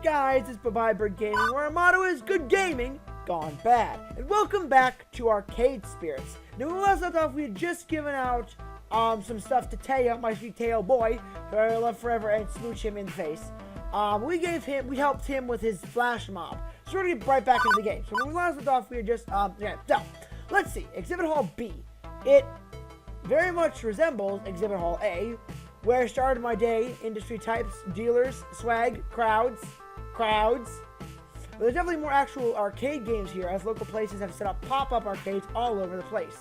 guys? It's Bird Gaming, where our motto is good gaming gone bad. And welcome back to Arcade Spirits. Now, when we last left off, we had just given out some stuff to Teo, my sweet Teo boy, who I love forever, and smooch him in the face. We helped him with his flash mob. So we're gonna get right back into the game. So when we last left off, we had just, so, let's see, Exhibit Hall B. It very much resembles Exhibit Hall A, where I started my day. Industry types, dealers, swag, crowds. But there's definitely more actual arcade games here, as local places have set up pop-up arcades all over the place.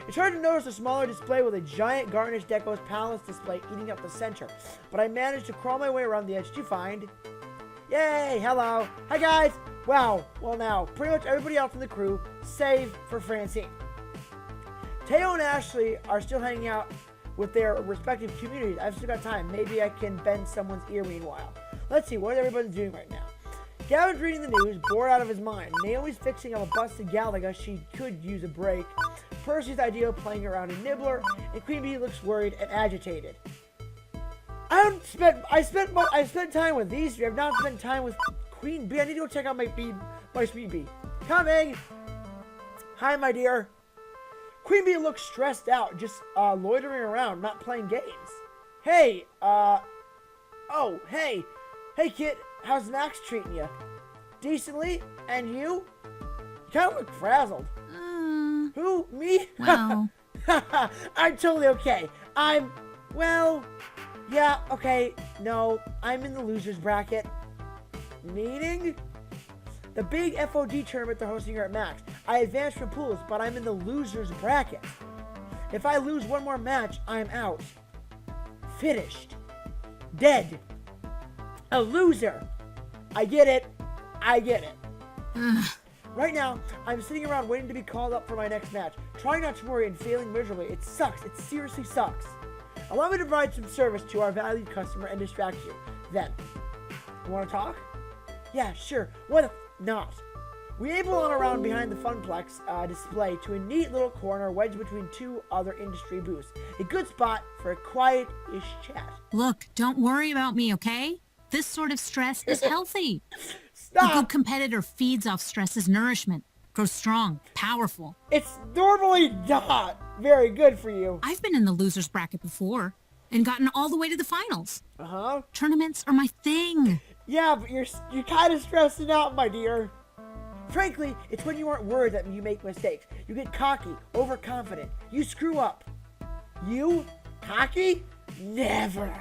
It's hard to notice a smaller display with a giant garnished Deco's Palace display eating up the center, but I managed to crawl my way around the edge to find... Yay! Hello! Hi guys! Wow, well now, pretty much everybody else in the crew, save for Francine. Teo and Ashley are still hanging out with their respective communities. I've still got time. Maybe I can bend someone's ear meanwhile. Let's see, what is everybody doing right now? Gavin's reading the news, bored out of his mind. Naomi's fixing up a busted Galaga. She could use a break. Percy's idea of playing around in Nibbler, and Queen Bee looks worried and agitated. I spent time with these three. I've not spent time with Queen Bee. I need to go check out my sweet bee. Coming! Hi, my dear. Queen Bee looks stressed out, just loitering around, not playing games. Hey, oh, hey. Hey, kid, how's Max treating you? Decently? And you? You kind of look frazzled. Who? Me? Well. I'm totally okay. Well, yeah, okay. No, I'm in the loser's bracket. Meaning? The big FOD tournament they're hosting here at Max. I advanced from pools, but I'm in the loser's bracket. If I lose one more match, I'm out. Finished. Dead. A loser. I get it. Right now, I'm sitting around waiting to be called up for my next match. Trying not to worry and failing miserably. It sucks. It seriously sucks. Allow me to provide some service to our valued customer and distract you. Then, you want to talk? Yeah, sure. What if not? We able on around behind the Funplex display to a neat little corner wedged between two other industry booths. A good spot for a quiet-ish chat. Look, don't worry about me, okay? This sort of stress is healthy. Stop! A good competitor feeds off stress as nourishment, grows strong, powerful. It's normally not very good for you. I've been in the loser's bracket before and gotten all the way to the finals. Uh-huh. Tournaments are my thing. Yeah, but you're kind of stressing out, my dear. Frankly, it's when you aren't worried that you make mistakes. You get cocky, overconfident. You screw up. You? Cocky? Never.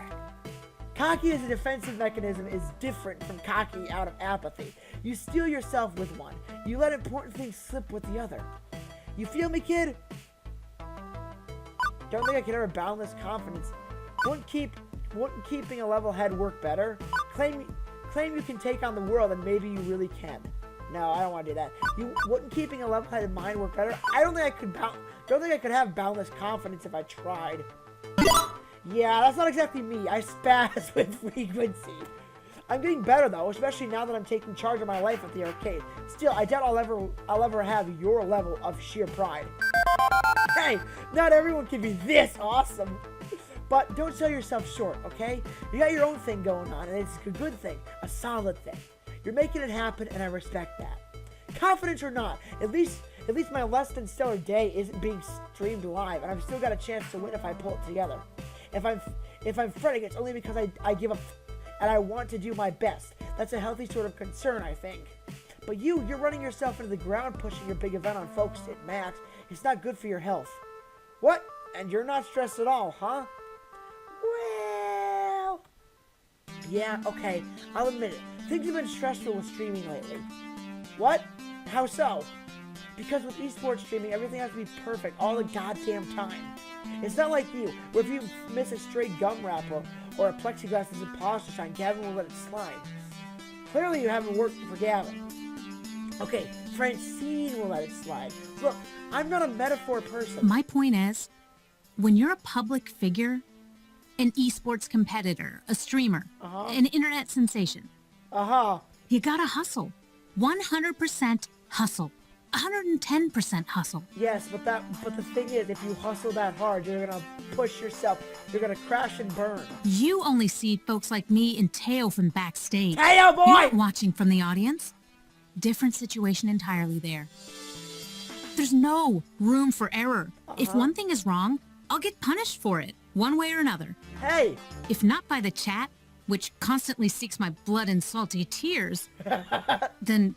Cocky as a defensive mechanism is different from cocky out of apathy. You steel yourself with one. You let important things slip with the other. You feel me, kid? Don't think I could ever boundless confidence. Wouldn't keeping a level head work better? Claim you can take on the world, and maybe you really can. No, I don't want to do that. Wouldn't keeping a level-headed mind work better? I don't think I could have boundless confidence if I tried. Yeah, that's not exactly me. I spaz with frequency. I'm getting better though, especially now that I'm taking charge of my life at the arcade. Still, I doubt I'll ever have your level of sheer pride. Hey, not everyone can be this awesome. But don't sell yourself short, okay? You got your own thing going on, and it's a good thing, a solid thing. You're making it happen, and I respect that. Confidence or not, at least my less than stellar day isn't being streamed live, and I've still got a chance to win if I pull it together. If I'm fretting, it's only because I give up, and I want to do my best. That's a healthy sort of concern, I think. But you're running yourself into the ground pushing your big event on folks at Max. It's not good for your health. What? And you're not stressed at all, huh? Well... Yeah, okay, I'll admit it. Things have been stressful with streaming lately. What? How so? Because with esports streaming, everything has to be perfect all the goddamn time. It's not like you, where if you miss a stray gum wrapper or a plexiglass is imposter sign, Gavin will let it slide. Clearly you haven't worked for Gavin. Okay, Francine will let it slide. Look, I'm not a metaphor person. My point is, when you're a public figure, an esports competitor, a streamer, an internet sensation, you gotta hustle. 100% hustle. 110% hustle. Yes, but the thing is, if you hustle that hard, you're gonna push yourself. You're gonna crash and burn. You only see folks like me and Teo from backstage. Teo boy! You're not watching from the audience. Different situation entirely there. There's no room for error. If one thing is wrong, I'll get punished for it, one way or another. Hey! If not by the chat, which constantly seeks my blood and salty tears, then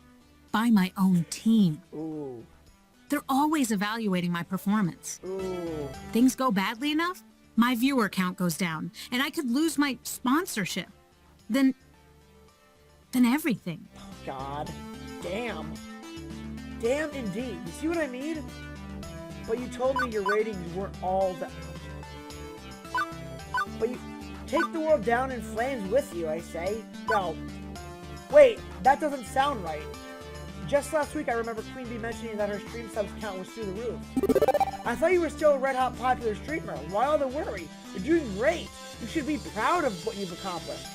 by my own team. Ooh. They're always evaluating my performance. Ooh. Things go badly enough, my viewer count goes down, and I could lose my sponsorship. Then everything. God. Damn. Damn indeed. You see what I mean? But you told me your ratings weren't all that. But you take the world down in flames with you, I say. No. Wait, that doesn't sound right. Just last week I remember Queen Bee mentioning that her stream subs count was through the roof. I thought you were still a red hot popular streamer. Why all the worry? You're doing great. You should be proud of what you've accomplished.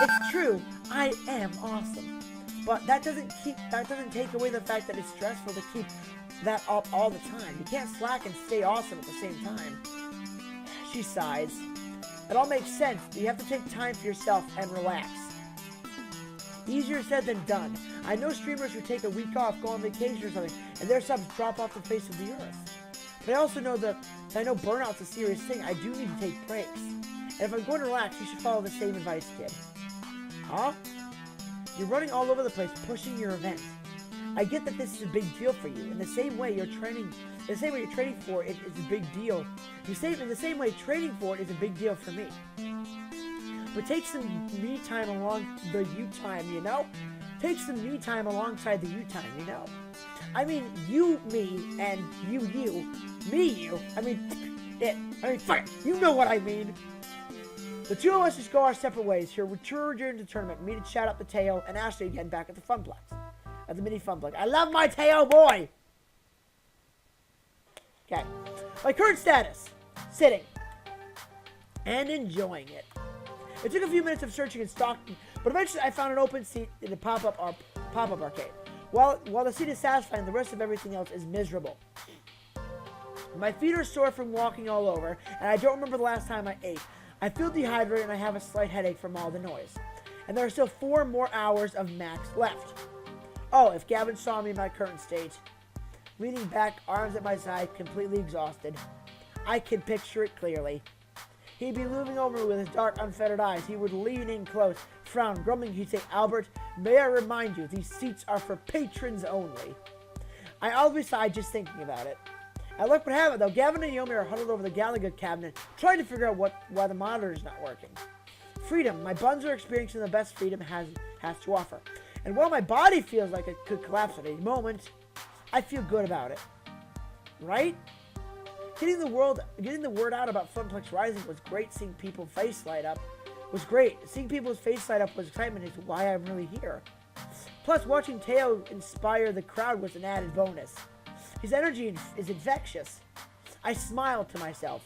It's true, I am awesome. But that doesn't take away the fact that it's stressful to keep that up all the time. You can't slack and stay awesome at the same time. She sighs. It all makes sense, but you have to take time for yourself and relax. Easier said than done. I know streamers who take a week off, go on vacation or something, and their subs drop off the face of the earth. But I also know that I know burnout's a serious thing. I do need to take breaks. And if I'm going to relax, you should follow the same advice, kid. Huh? You're running all over the place, pushing your event. I get that this is a big deal for you. In the same way you're training for it is a big deal. In the same way training for it is a big deal for me. But take some me time along the you time, you know? Take some me time alongside the you time, you know? I mean, you, me, and you, me, you. I mean, fuck, you know what I mean. The two of us just go our separate ways. Here, return during the tournament. Me to chat up the tail, and Ashley again back at the Funplex. At the mini Funplex. I love my tail boy! Okay. My current status. Sitting. And enjoying it. It took a few minutes of searching and stalking, but eventually I found an open seat in the pop-up arcade. While the seat is satisfying, the rest of everything else is miserable. My feet are sore from walking all over, and I don't remember the last time I ate. I feel dehydrated and I have a slight headache from all the noise. And there are still 4 more hours of max left. Oh, if Gavin saw me in my current state, leaning back, arms at my side, completely exhausted, I can picture it clearly. He'd be looming over me with his dark, unfettered eyes. He would lean in close, frown, grumbling. He'd say, "Albert, may I remind you, these seats are for patrons only." I'll be sighed just thinking about it. And look what happened, though. Gavin and Yomi are huddled over the Gallagher cabinet, trying to figure out why the monitor's not working. Freedom. My buns are experiencing the best freedom has to offer. And while my body feels like it could collapse at any moment, I feel good about it. Right? Getting the word out about Funplex Rising was great. Seeing people's face light up was great. Seeing people's face light up was excitement is why I'm really here. Plus, watching Teo inspire the crowd was an added bonus. His energy is infectious. I smiled to myself.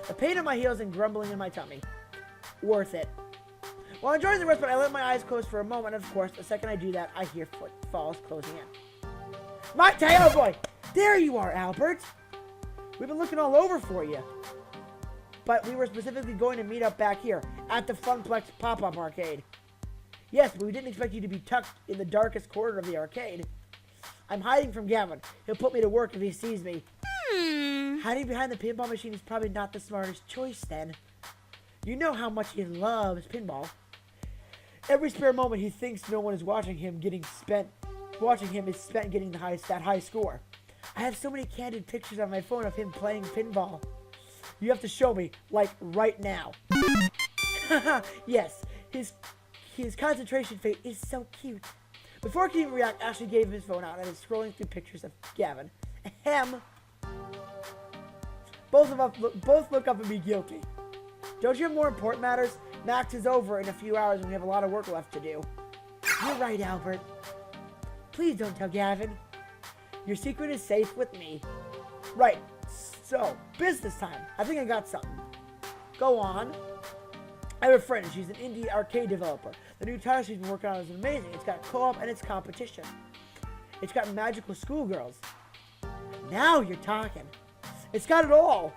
The pain in my heels and grumbling in my tummy. Worth it. While enjoying the respite, I let my eyes close for a moment, and of course, the second I do that, I hear footfalls closing in. My Teo boy! There you are, Albert! We've been looking all over for you. But we were specifically going to meet up back here, at the Funplex pop-up arcade. Yes, but we didn't expect you to be tucked in the darkest corner of the arcade. I'm hiding from Gavin. He'll put me to work if he sees me. Hiding behind the pinball machine is probably not the smartest choice, then. You know how much he loves pinball. Every spare moment he thinks no one is watching him is spent getting that high score. I have so many candid pictures on my phone of him playing pinball. You have to show me, like, right now. Yes, his concentration fate is so cute. Before I could even react, Ashley gave him his phone out and is scrolling through pictures of Gavin. Ahem. Both look up and be guilty. Don't you have more important matters? Max is over in a few hours and we have a lot of work left to do. You're right, Albert. Please don't tell Gavin. Your secret is safe with me. Right. So, business time. I think I got something. Go on. I have a friend. She's an indie arcade developer. The new title she's been working on is amazing. It's got co-op and it's competition. It's got magical schoolgirls. Now you're talking. It's got it all.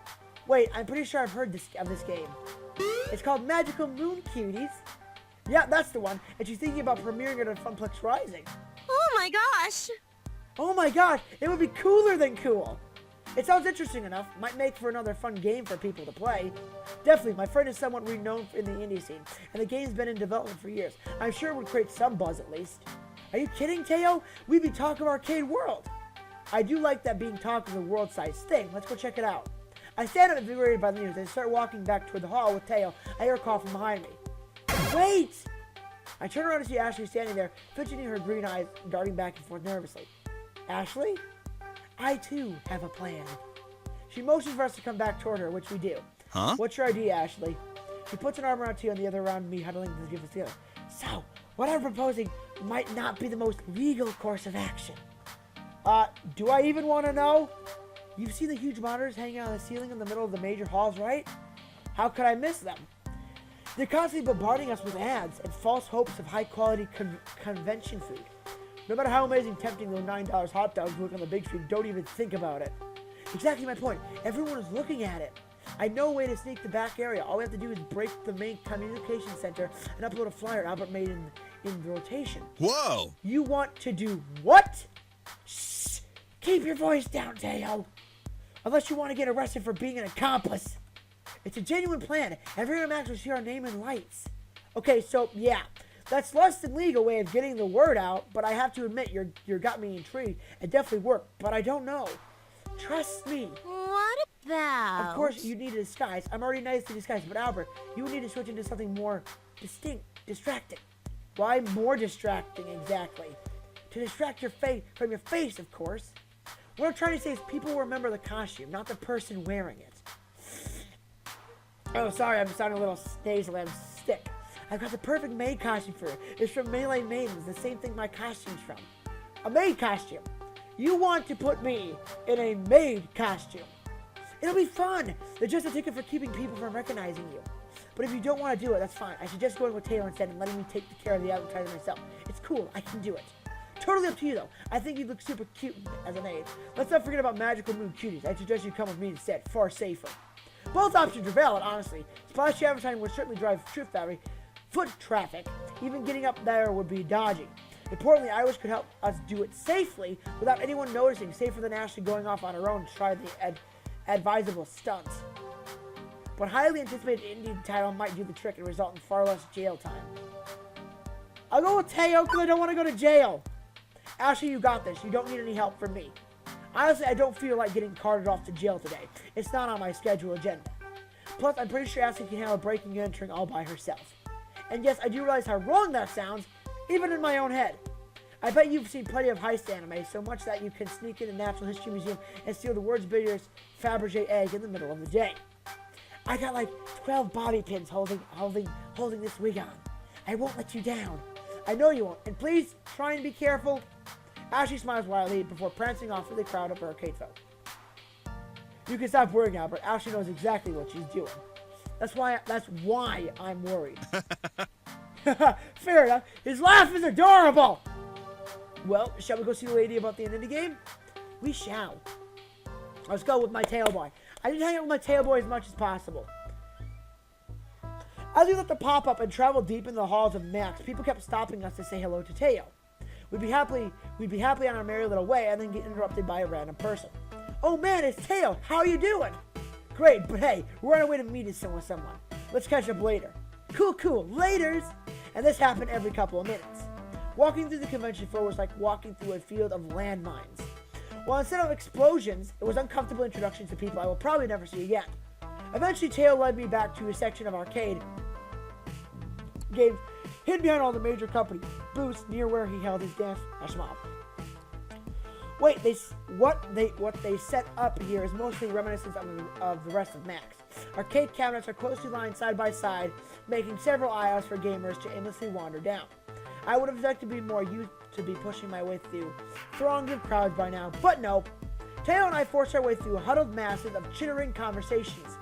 Wait, I'm pretty sure I've heard of this game. It's called Magical Moon Cuties. Yeah, that's the one. And she's thinking about premiering it on Funplex Rising. Oh my gosh! Oh my gosh, it would be cooler than cool. It sounds interesting enough. Might make for another fun game for people to play. Definitely, my friend is somewhat renowned in the indie scene, and the game's been in development for years. I'm sure it would create some buzz at least. Are you kidding, Teo? We'd be talk of Arcade World. I do like that being talk of the world-sized thing. Let's go check it out. I stand up invigorated by the news and start walking back toward the hall with Teo. I hear a call from behind me. Wait! I turn around to see Ashley standing there, fidgeting her green eyes, darting back and forth nervously. Ashley? I too have a plan. She motions for us to come back toward her, which we do. Huh? What's your idea, Ashley? She puts an arm around Teo and the other around me, huddling to give us together. So, what I'm proposing might not be the most legal course of action. Do I even want to know? You've seen the huge monitors hanging on the ceiling in the middle of the major halls, right? How could I miss them? They're constantly bombarding us with ads and false hopes of high-quality convention food. No matter how amazing tempting those $9 hot dogs look on the big screen, don't even think about it. Exactly my point. Everyone is looking at it. I know a way to sneak the back area. All we have to do is break the main communication center and upload a flyer Albert made in rotation. Whoa! You want to do what? Shh! Keep your voice down, Teo. Unless you want to get arrested for being an accomplice. It's a genuine plan. Everyone Max will see our name in lights. Okay, so yeah, that's less than legal way of getting the word out, but I have to admit you got me intrigued. It definitely worked, but I don't know. Trust me. What about? Of course, you need a disguise. I'm already nice to disguise, but Albert, you would need to switch into something more distinct, distracting. Why more distracting exactly? To distract your face from your face, of course. What I'm trying to say is people will remember the costume, not the person wearing it. Oh, sorry, I'm sounding a little nasally. I'm sick. I've got the perfect maid costume for you. It's from Melee Maidens, the same thing my costume's from. A maid costume. You want to put me in a maid costume. It'll be fun. It's just a ticket for keeping people from recognizing you. But if you don't want to do it, that's fine. I suggest going with Taylor instead and letting me take care of the advertising myself. It's cool. I can do it. Totally up to you, though. I think you look super cute as an aide. Let's not forget about Magical Moon Cuties. I suggest you come with me instead. Far safer. Both options are valid, honestly. Splashy advertising would certainly drive foot traffic. Even getting up there would be dodgy. Importantly, I wish could help us do it safely without anyone noticing, safer than Ashley going off on her own to try the advisable stunts. But highly anticipated Indian title might do the trick and result in far less jail time. I'll go with Teo because I don't want to go to jail. Ashley, you got this. You don't need any help from me. Honestly, I don't feel like getting carted off to jail today. It's not on my schedule agenda. Plus, I'm pretty sure Ashley can handle breaking and entering all by herself. And yes, I do realize how wrong that sounds, even in my own head. I bet you've seen plenty of heist anime, so much that you can sneak into Natural History Museum and steal the world's biggest Fabergé egg in the middle of the day. I got like 12 bobby pins holding this wig on. I won't let you down. I know you won't. And please, try and be careful. Ashley smiles wildly before prancing off with the crowd of arcade folk. You can stop worrying, Albert. Ashley knows exactly what she's doing. That's why I'm worried. Fair enough. His laugh is adorable. Well, shall we go see the lady about the end of the game? We shall. Let's go with my tailboy. I didn't hang out with my tailboy as much as possible. As we left the pop-up and traveled deep in the halls of Max, people kept stopping us to say hello to Teo. We'd be happily on our merry little way and then get interrupted by a random person. Oh man, it's Teo. How are you doing? Great, but hey, we're on our way to meet with someone. Let's catch up later. Cool, laters. And this happened every couple of minutes. Walking through the convention floor was like walking through a field of landmines. While instead of explosions, it was uncomfortable introductions to people I will probably never see again. Eventually, Teo led me back to a section of arcade games hidden behind all the major company booths near where he held his dance mob. Wait, what they set up here is mostly reminiscent of the rest of Max. Arcade cabinets are closely lined side by side, making several aisles for gamers to aimlessly wander down. I would have liked to be more used to be pushing my way through throngs of crowds by now, but no. Teo and I forced our way through huddled masses of chittering conversations.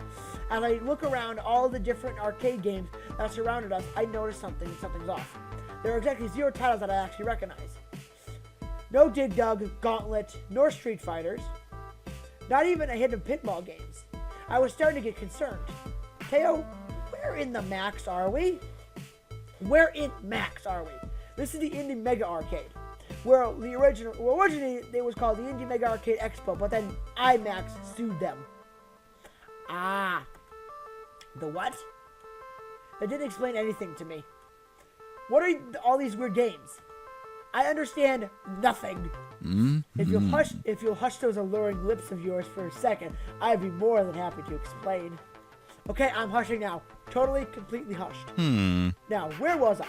As I look around all the different arcade games that surrounded us, I noticed something's off. There are exactly 0 titles that I actually recognize. No Dig Dug, Gauntlet, nor Street Fighters. Not even a hit of pinball games. I was starting to get concerned. Teo, where in the Max are we? Where in Max are we? This is the Indie Mega Arcade. Where originally it was called the Indie Mega Arcade Expo, but then IMAX sued them. Ah. The what? That didn't explain anything to me. What are all these weird games? I understand nothing. If you'll hush those alluring lips of yours for a second, I'd be more than happy to explain. Okay, I'm hushing now. Totally, completely hushed. Now, where was I?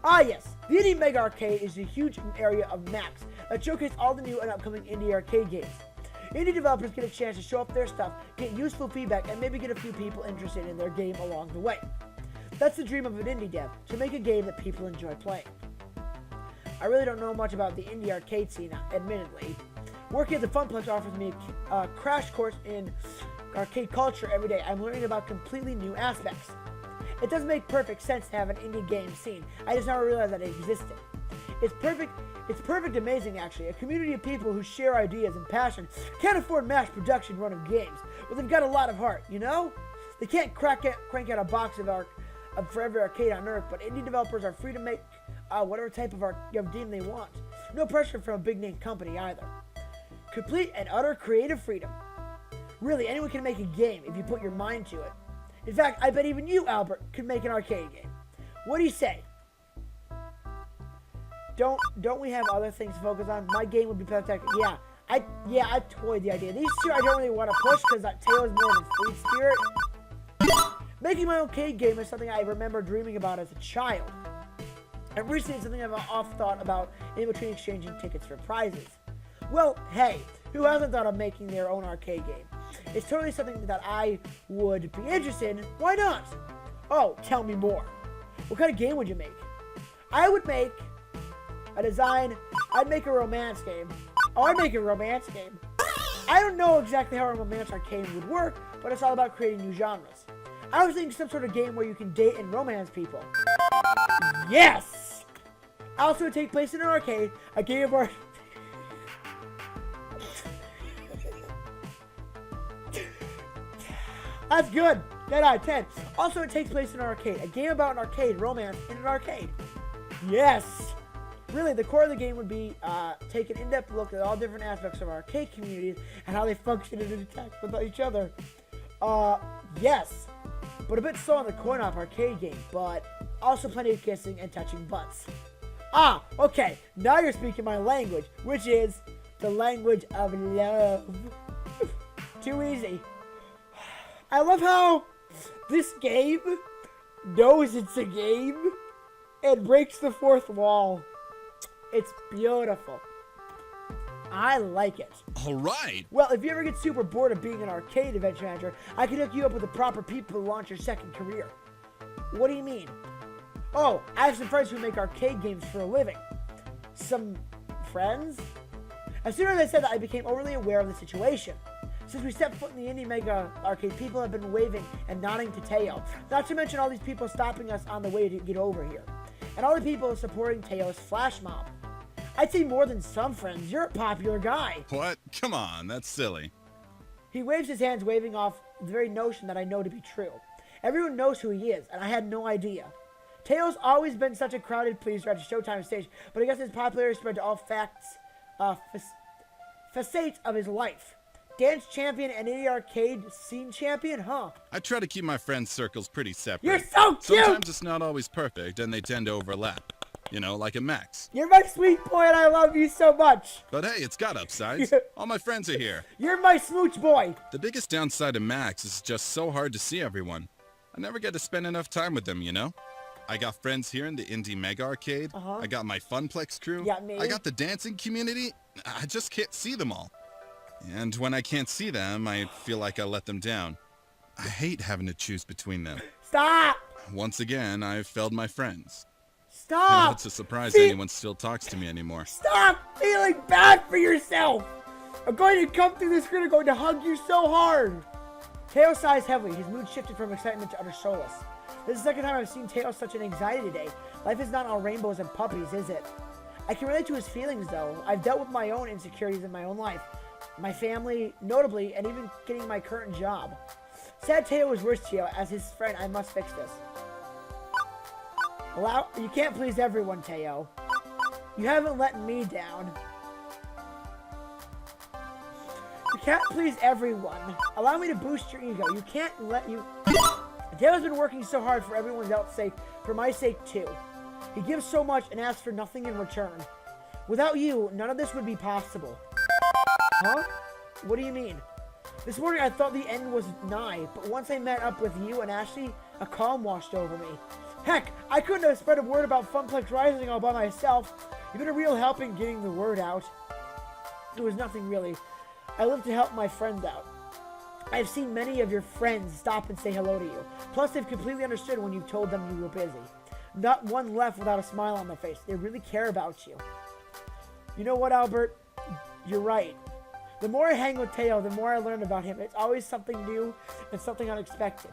Ah, yes. The Indie Mega Arcade is a huge area of Max that showcases all the new and upcoming indie arcade games. Indie developers get a chance to show off their stuff, get useful feedback, and maybe get a few people interested in their game along the way. That's the dream of an indie dev, to make a game that people enjoy playing. I really don't know much about the indie arcade scene, admittedly. Working at the Funplex offers me a crash course in arcade culture every day. I'm learning about completely new aspects. It doesn't make perfect sense to have an indie game scene. I just never realized that it existed. It's perfect amazing, actually. A community of people who share ideas and passion can't afford mass production run of games, but they've got a lot of heart, you know? They can't crank out a box for every arcade on Earth, but indie developers are free to make whatever type of game they want. No pressure from a big-name company either. Complete and utter creative freedom. Really, anyone can make a game if you put your mind to it. In fact, I bet even you, Albert, could make an arcade game. What do you say? Don't we have other things to focus on? My game would be fantastic. Yeah, I toyed the idea. These two I don't really want to push because Teo is more of a free spirit. Making my own arcade game is something I remember dreaming about as a child. And recently it's something I've often thought about in between exchanging tickets for prizes. Well, hey, who hasn't thought of making their own arcade game? It's totally something that I would be interested in. Why not? Oh, tell me more. What kind of game would you make? I would make a design. I'd make a romance game. Oh, I'd make a romance game. I don't know exactly how a romance arcade would work, but it's all about creating new genres. I was thinking some sort of game where you can date and romance people. Yes! Also, would take place in an arcade, a game of art. That's good. 10 out of 10. Also, it takes place in an arcade. A game about an arcade romance in an arcade. Yes! Really, the core of the game would be take an in-depth look at all different aspects of our arcade communities and how they function and interact with each other. Yes. But a bit slow on the coin-op arcade game, but also plenty of kissing and touching butts. Ah, okay. Now you're speaking my language, which is the language of love. Too easy. I love how this game knows it's a game and breaks the fourth wall. It's beautiful. I like it. All right. Well, if you ever get super bored of being an arcade adventure manager, I can hook you up with the proper people to launch your second career. What do you mean? Oh, I have some friends who make arcade games for a living. Some friends? As soon as I said that, I became overly aware of the situation. Since we stepped foot in the Indie Mega Arcade, people have been waving and nodding to Teo. Not to mention all these people stopping us on the way to get over here. And all the people supporting Teo's flash mob. I'd say more than some friends. You're a popular guy. What? Come on, that's silly. He waves his hands, waving off the very notion that I know to be true. Everyone knows who he is, and I had no idea. Teo's always been such a crowded pleaser at the Showtime stage, but I guess his popularity spread to all facets of his life. Dance champion and indie arcade scene champion, huh? I try to keep my friends' circles pretty separate. You're so cute! Sometimes it's not always perfect, and they tend to overlap. You know, like a Max. You're my sweet boy, and I love you so much. But hey, it's got upsides. All my friends are here. You're my smooch boy. The biggest downside of Max is just so hard to see everyone. I never get to spend enough time with them, you know? I got friends here in the Indie Mega Arcade. I got my Funplex crew. Yeah, me. I got the dancing community. I just can't see them all. And when I can't see them, I feel like I let them down. I hate having to choose between them. Stop! Once again, I've failed my friends. Stop! You know, it's a surprise anyone still talks to me anymore. Stop feeling bad for yourself! I'm going to come through the screen and going to hug you so hard! Teo sighs heavily. His mood shifted from excitement to utter solace. This is the second time I've seen Teo such an anxiety today. Life is not all rainbows and puppies, is it? I can relate to his feelings, though. I've dealt with my own insecurities in my own life. My family, notably, and even getting my current job. Sad Teo is worse, Teo. As his friend, I must fix this. You can't please everyone, Teo. You haven't let me down. You can't please everyone. Allow me to boost your ego. You can't let you... Teo's been working so hard for everyone else's sake, for my sake too. He gives so much and asks for nothing in return. Without you, none of this would be possible. Huh? What do you mean? This morning I thought the end was nigh, but once I met up with you and Ashley, a calm washed over me. Heck, I couldn't have spread a word about Funplex Rising all by myself. You've been a real help in getting the word out. It was nothing really. I live to help my friends out. I've seen many of your friends stop and say hello to you. Plus, they've completely understood when you told them you were busy. Not one left without a smile on their face. They really care about you. You know what, Albert? You're right. The more I hang with Teo, the more I learn about him. It's always something new and something unexpected.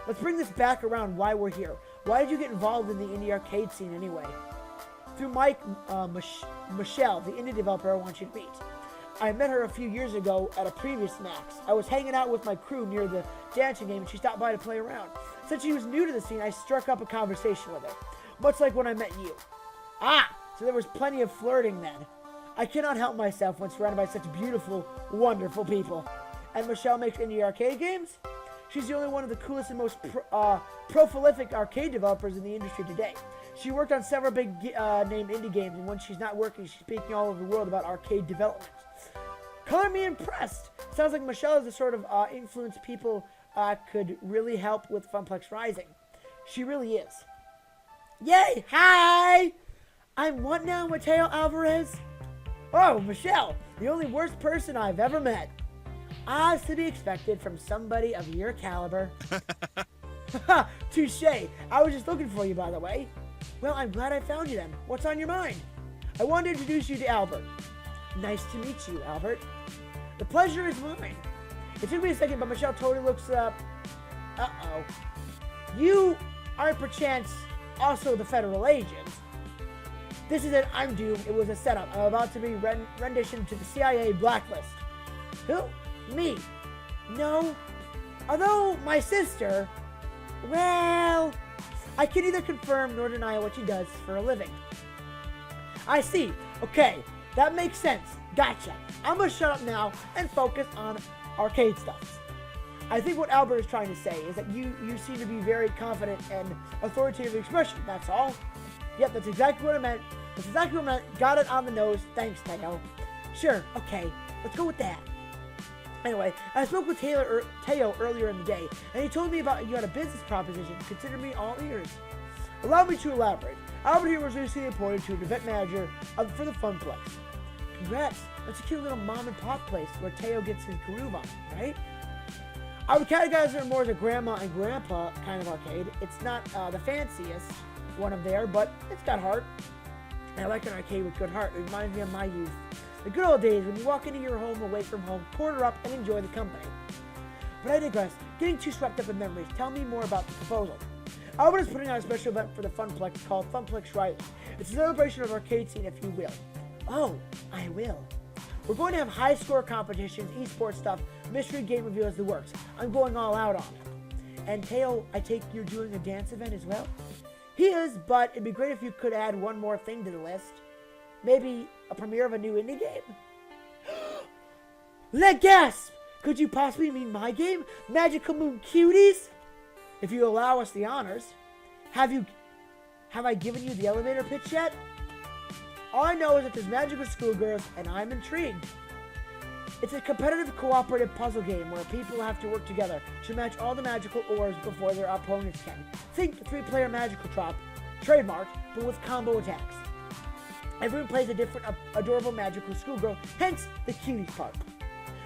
Let's bring this back around why we're here. Why did you get involved in the indie arcade scene anyway? Through Michelle, the indie developer I want you to meet. I met her a few years ago at a previous Max. I was hanging out with my crew near the dancing game and she stopped by to play around. Since she was new to the scene, I struck up a conversation with her. Much like when I met you. Ah, so there was plenty of flirting then. I cannot help myself when surrounded by such beautiful, wonderful people. And Michelle makes indie arcade games? She's the only one of the coolest and most prolific arcade developers in the industry today. She worked on several big named indie games, and when she's not working, she's speaking all over the world about arcade development. Color me impressed. Sounds like Michelle is the sort of influence people could really help with Funplex Rising. She really is. Yay! Hi! I'm what now, Mateo Alvarez? Oh, Michelle, the only worst person I've ever met. As to be expected from somebody of your caliber. Touche. I was just looking for you, by the way. Well, I'm glad I found you then. What's on your mind? I wanted to introduce you to Albert. Nice to meet you, Albert. The pleasure is mine. It took me a second, but Michelle totally looks up. Uh-oh. You are perchance also the federal agent. This is it. I'm doomed. It was a setup. I'm about to be renditioned to the CIA blacklist. Who? Me? No. Although my sister, well, I can neither confirm nor deny what she does for a living. I see. Okay, that makes sense. Gotcha. I'm gonna shut up now and focus on arcade stuff. I think what Albert is trying to say is that you seem to be very confident and authoritative expression. That's all. Yep, that's exactly what I meant. That's exactly what I meant. Got it on the nose. Thanks, Teo. Sure. Okay. Let's go with that. Anyway, I spoke with Teo earlier in the day, and he told me about you had a business proposition. Consider me all ears. Allow me to elaborate. Albert here was recently appointed to an event manager for the Funplex. Congrats. That's a cute little mom and pop place where Teo gets his groove on, right? I would categorize it more as a grandma and grandpa kind of arcade. It's not the fanciest one of there, but it's got heart. And I like an arcade with good heart. It reminds me of my youth. The good old days when you walk into your home away from home, quarter up, and enjoy the company. But I digress. Getting too swept up in memories. Tell me more about the proposal. Albert is putting on a special event for the Funplex called Funplex Rising. It's a celebration of arcade scene, if you will. Oh, I will. We're going to have high score competitions, esports stuff, mystery game reveals, the works. I'm going all out on it. And Teo, I take you're doing a dance event as well? He is, but it'd be great if you could add one more thing to the list. Maybe a premiere of a new indie game? Let gasp! Could you possibly mean my game? Magical Moon Cuties? If you allow us the honors. Have I given you the elevator pitch yet? All I know is that there's magical schoolgirls, and I'm intrigued. It's a competitive cooperative puzzle game where people have to work together to match all the magical orbs before their opponents can. Think 3-player magical trademark, but with combo attacks. Everyone plays a different adorable magical schoolgirl, hence the cuties part.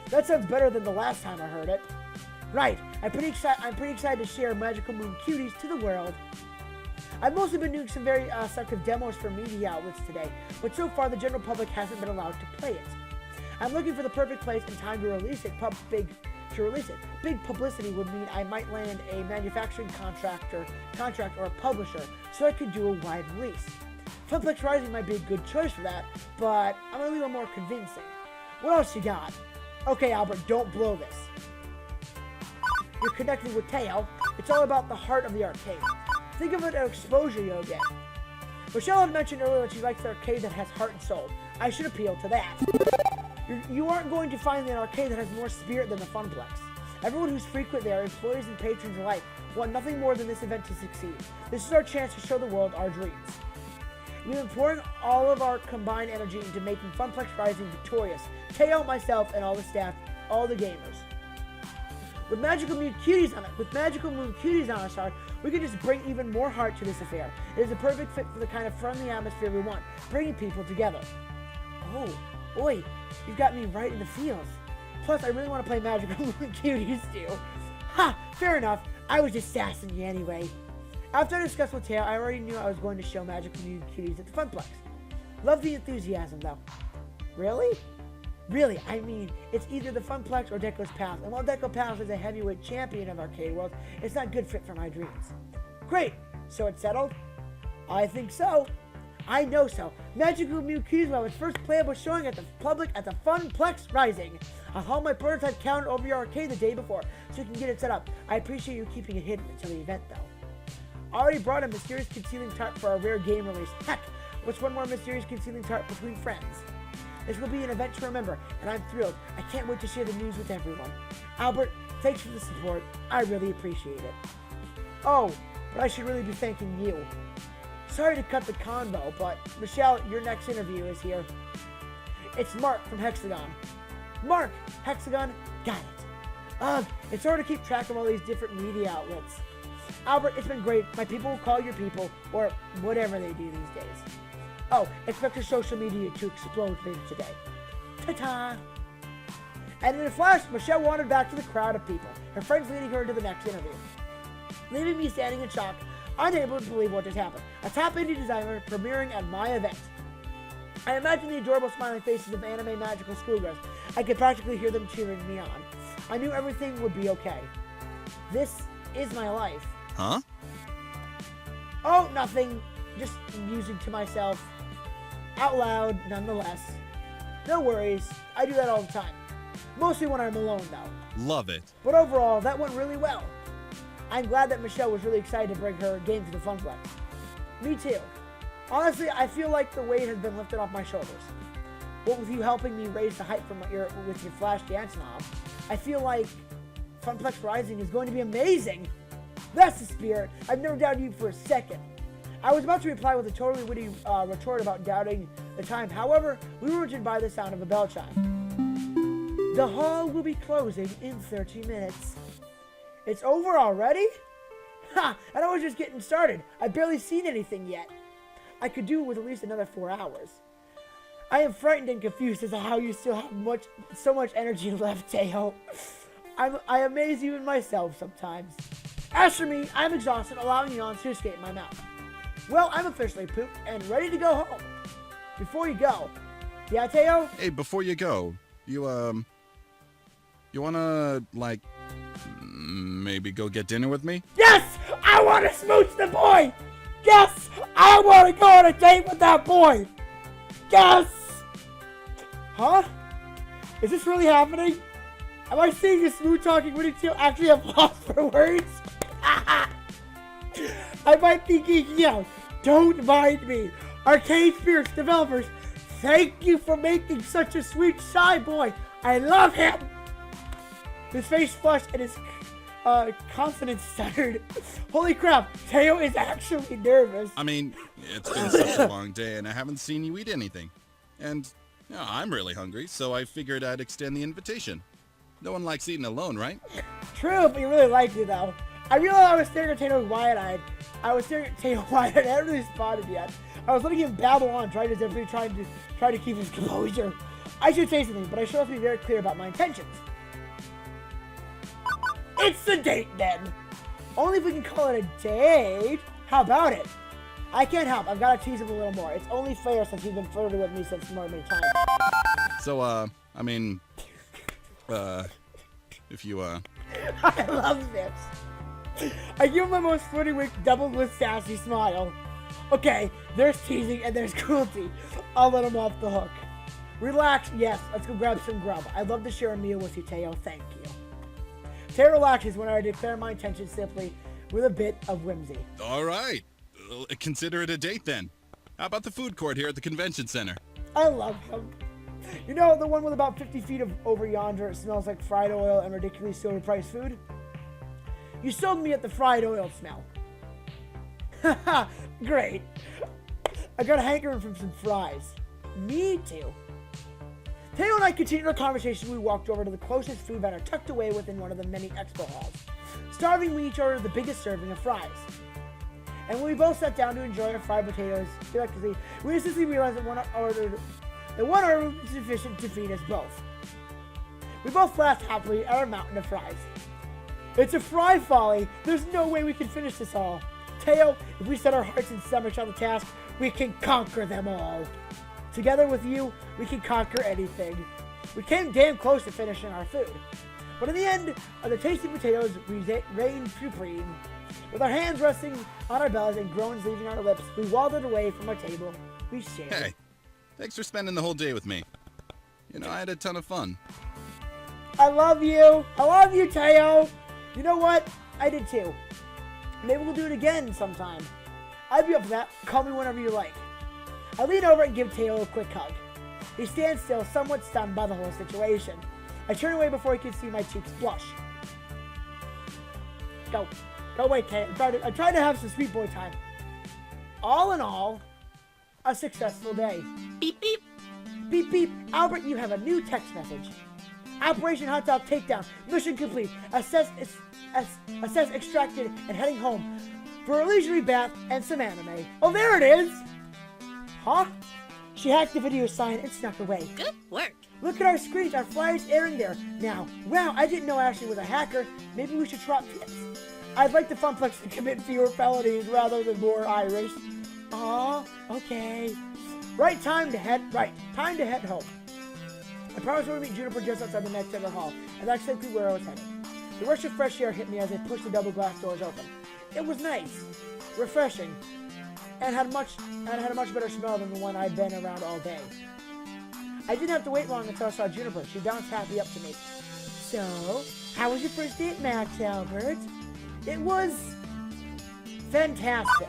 That sounds better than the last time I heard it. Right, I'm pretty excited to share Magical Moon Cuties to the world. I've mostly been doing some very selective demos for media outlets today, but so far the general public hasn't been allowed to play it. I'm looking for the perfect place and time to release it. Big publicity would mean I might land a manufacturing contract or a publisher, so I could do a wide release. Funplex Rising might be a good choice for that, but I'm gonna leave it more convincing. What else you got? Okay, Albert, don't blow this. You're connected with Teo. It's all about the heart of the arcade. Think of it as exposure you'll get. Michelle had mentioned earlier that she likes the arcade that has heart and soul. I should appeal to that. You aren't going to find an arcade that has more spirit than the Funplex. Everyone who's frequent there, employees and patrons alike, want nothing more than this event to succeed. This is our chance to show the world our dreams. We've been pouring all of our combined energy into making Funplex Rising victorious. Teo, myself, and all the staff, all the gamers. With Magical Moon Cuties on our side, we can just bring even more heart to this affair. It is a perfect fit for the kind of friendly atmosphere we want, bringing people together. Oh, boy, you've got me right in the feels. Plus, I really want to play Magical Moon Cuties too. Ha! Fair enough. I was just sassing you anyway. After I discussed with Teo, I already knew I was going to show Magical Moon Cuties at the Funplex. Love the enthusiasm, though. Really? Really, I mean, it's either the Funplex or Deco's Palace, and while Deco Palace is a heavyweight champion of Arcade World, it's not a good fit for my dreams. Great! So it's settled? I think so. I know so. Magical Mew Cuties will have its first playable showing at the public at the Funplex Rising. I'll haul my prototype counter over your arcade the day before, so you can get it set up. I appreciate you keeping it hidden until the event, though. I already brought a mysterious concealing tart for our rare game release. Heck, what's one more mysterious concealing tart between friends? This will be an event to remember, and I'm thrilled. I can't wait to share the news with everyone. Albert, thanks for the support. I really appreciate it. Oh, but I should really be thanking you. Sorry to cut the convo, but Michelle, your next interview is here. It's Mark from Hexagon. Mark, Hexagon, got it. Ugh, it's hard to keep track of all these different media outlets. Albert, it's been great. My people will call your people, or whatever they do these days. Oh, expect your social media to explode later today. Ta-ta! And in a flash, Michelle wandered back to the crowd of people, her friends leading her into the next interview. Leaving me standing in shock, unable to believe what just happened. A top indie designer premiering at my event. I imagine the adorable smiling faces of anime magical schoolgirls. I could practically hear them cheering me on. I knew everything would be okay. This is my life. Huh? Oh, nothing. Just musing to myself. Out loud, nonetheless. No worries. I do that all the time. Mostly when I'm alone, though. Love it. But overall, that went really well. I'm glad that Michelle was really excited to bring her game to the Funplex. Me too. Honestly, I feel like the weight has been lifted off my shoulders. What with you helping me raise the height with your flash dance knob, I feel like Funplex Rising is going to be amazing. That's the spirit. I've never doubted you for a second. I was about to reply with a totally witty retort about doubting the time. However, we were interrupted by the sound of a bell chime. The hall will be closing in 30 minutes. It's over already? Ha! And I was just getting started. I've barely seen anything yet. I could do with at least another 4 hours. I am frightened and confused as to how you still have so much energy left, Teo. I amaze even myself sometimes. As for me, I'm exhausted, allowing yawns to escape my mouth. Well, I'm officially pooped and ready to go home. Before you go, yeah, Teo? Hey, before you go, you wanna, like, maybe go get dinner with me? Yes! I want to smooch the boy! Yes! I want to go on a date with that boy! Yes! Huh? Is this really happening? Am I seeing this smooth talking Winnie Teal actually have lost for words? I might be geeking out. Don't mind me. Arcade Spirits developers, thank you for making such a sweet shy boy. I love him! His face flushed and his confidence stuttered. Holy crap, Teo is actually nervous. I mean, it's been such a long day and I haven't seen you eat anything. And, you know, I'm really hungry, so I figured I'd extend the invitation. No one likes eating alone, right? True, but you really liked it though. I realized I was staring at Teo wide-eyed. I hadn't really spotted yet. I was letting him babble on, trying to keep his composure. I should say something, but I should also be very clear about my intentions. It's a date then. Only if we can call it a date. How about it? I can't help. I've got to tease him a little more. It's only fair since he's been flirting with me since more many times. So, I mean, if you, I love this. I give him my most flirty wink doubled with sassy smile. Okay, there's teasing and there's cruelty. I'll let him off the hook. Relax, yes, let's go grab some grub. I'd love to share a meal with you, Teo, thank you. Teo relaxes when I declare my intention simply with a bit of whimsy. All right. Consider it a date then. How about the food court here at the convention center? I love him. You know, the one with about 50 feet of over yonder, it smells like fried oil and ridiculously overpriced food? You sold me at the fried oil smell. Haha, great. I got a hankering from some fries. Me too. Teo and I continued our conversation. We walked over to the closest food vendor tucked away within one of the many expo halls. Starving, we each ordered the biggest serving of fries. And when we both sat down to enjoy our fried potatoes collectively, we instantly realized that one order was sufficient to feed us both. We both laughed happily at our mountain of fries. It's a fry folly. There's no way we can finish this all. Teo, if we set our hearts and stomachs on the task, we can conquer them all. Together with you, we can conquer anything. We came damn close to finishing our food. But in the end, of the tasty potatoes reigned supreme. With our hands resting on our bellies and groans leaving our lips, we waddled away from our table. We shared. Hey, thanks for spending the whole day with me. You know, I had a ton of fun. I love you. I love you, Teo. You know what? I did too. Maybe we'll do it again sometime. I'd be up for that. Call me whenever you like. I lean over and give Teo a quick hug. He stands still, somewhat stunned by the whole situation. I turn away before he can see my cheeks blush. Go away, Teo. I'm trying to have some sweet boy time. All in all, a successful day. Beep, beep. Beep, beep. Albert, you have a new text message. Operation Hot Dog Takedown. Mission complete. Assess extracted and heading home for a leisurely bath and some anime. Oh, there it is. Huh? She hacked the video sign and snuck away. Good work. Look at our screens. Our flyers airing there now. Wow, I didn't know Ashley was a hacker. Maybe we should swap tips. I'd like the Funplex to commit fewer felonies rather than more Irish. Aw, okay. Time to head home. I promised we would meet Juniper just outside the next other hall, and that's exactly where I was headed. The rush of fresh air hit me as I pushed the double glass doors open. It was nice, refreshing, and had a much better smell than the one I'd been around all day. I didn't have to wait long until I saw Juniper. She bounced happy up to me. So, how was your first day at Max, Albert? It was fantastic.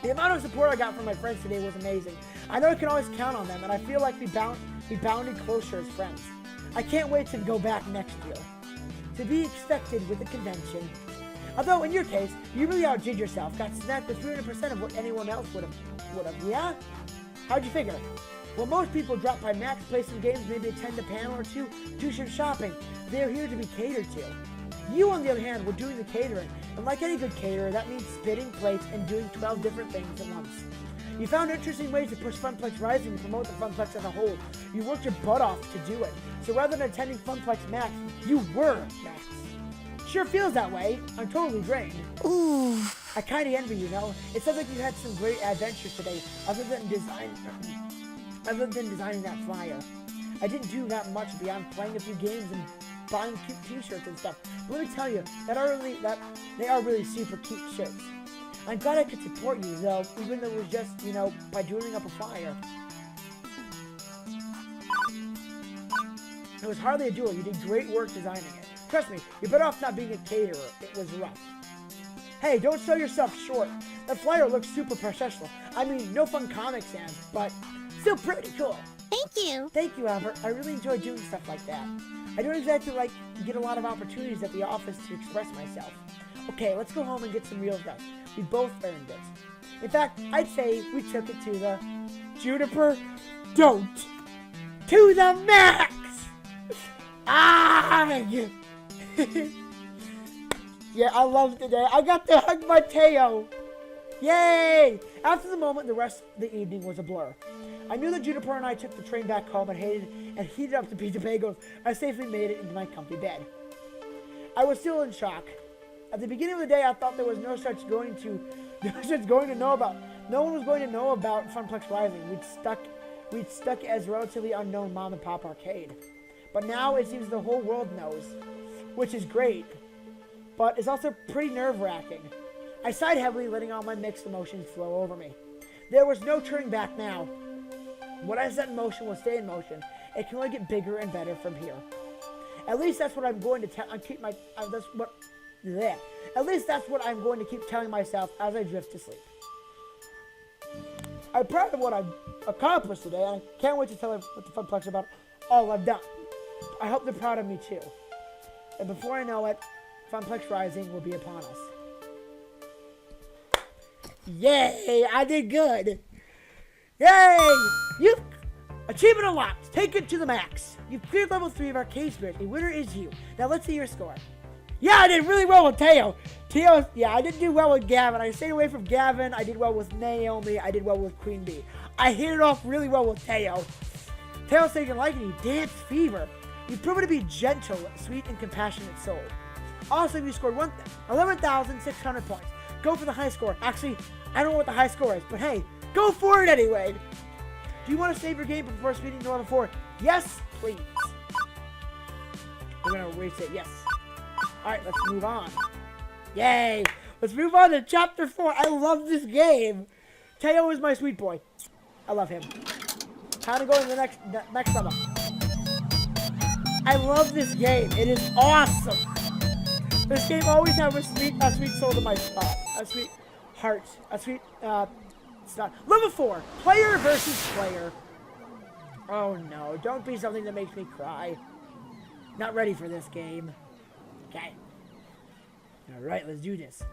The amount of support I got from my friends today was amazing. I know I can always count on them, and I feel like we bounded closer as friends. I can't wait to go back next year. To be expected with the convention. Although, in your case, you really outdid yourself. Got snagged with 300% of what anyone else would have. Yeah? How'd you figure? Well, most people drop by Max, play some games, maybe attend a panel or two, do some shopping. They're here to be catered to. You, on the other hand, were doing the catering. And like any good caterer, that means spitting plates and doing 12 different things at once. You found interesting ways to push Funplex Rising and promote the Funplex as a whole. You worked your butt off to do it. So rather than attending Funplex Max, you were Max. Sure feels that way. I'm totally drained. Ooh. I kinda envy you, know? It sounds like you had some great adventures today, other than designing that flyer. I didn't do that much beyond playing a few games and buying cute t-shirts and stuff. But let me tell you, they are really super cute shirts. I'm glad I could support you, though, even though it was just, by doing up a flyer. It was hardly a duel. You did great work designing it. Trust me, you're better off not being a caterer. It was rough. Hey, don't sell yourself short. That flyer looks super professional. I mean, no fun Comic Sans, but still pretty cool. Thank you. Thank you, Albert. I really enjoy doing stuff like that. I don't exactly get a lot of opportunities at the office to express myself. Okay, let's go home and get some real rest. We both earned it. In fact, I'd say we took it to the Juniper. Don't. To the max! Ah! Yeah, I loved today. I got to hug my Teo. Yay! After the moment, the rest of the evening was a blur. I knew that Juniper and I took the train back home and heated up the pizza bagels. I safely made it into my comfy bed. I was still in shock. At the beginning of the day, I thought there was no one was going to know about Funplex Rising. We'd stuck as relatively unknown mom and pop arcade. But now it seems the whole world knows, which is great. But it's also pretty nerve-wracking. I sighed heavily, letting all my mixed emotions flow over me. There was no turning back now. What I set in motion will stay in motion. It can only get bigger and better from here. At least that's what I'm going to keep my. That's what. Bleh. At least that's what I'm going to keep telling myself as I drift to sleep. I'm proud of what I've accomplished today, and I can't wait to tell what the Funplex about all I've done. I hope they're proud of me too. And before I know it, Funplex Rising will be upon us. Yay! I did good. Yay! You've achievement unlocked. Take it to the max. You've cleared level 3 of Arcade Spirit. The winner is you. Now let's see your score. Yeah, I did really well with Teo. Yeah, I didn't do well with Gavin. I stayed away from Gavin. I did well with Naomi. I did well with Queen Bee. I hit it off really well with Teo. Teo said you like it. You dance fever. You've proven to be gentle, sweet, and compassionate soul. Also, you scored 11,600 points. Go for the high score. Actually, I don't know what the high score is, but hey, go for it anyway. Do you want to save your game before speeding to level 4? Yes, please. We're going to erase it. Yes. Alright, let's move on. Yay! Let's move on to Chapter 4. I love this game. Teo is my sweet boy. I love him. Time to go to the next level. I love this game. It is awesome. This game always has a sweet soul to my spot. A sweet heart. A sweet, spot. Level 4. Player versus player. Oh no, don't be something that makes me cry. Not ready for this game. Okay. Alright, let's do this.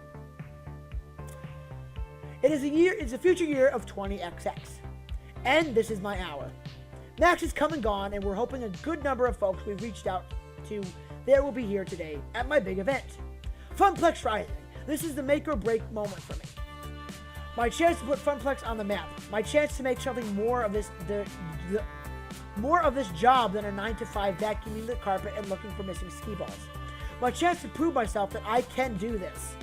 It's a future year of 20XX. And this is my hour. Max is come and gone, and we're hoping a good number of folks we've reached out to there will be here today at my big event. Funplex Rising. This is the make or break moment for me. My chance to put Funplex on the map. My chance to make something more of this job than a 9-to-5 vacuuming the carpet and looking for missing ski balls. My chance to prove myself that I can do this.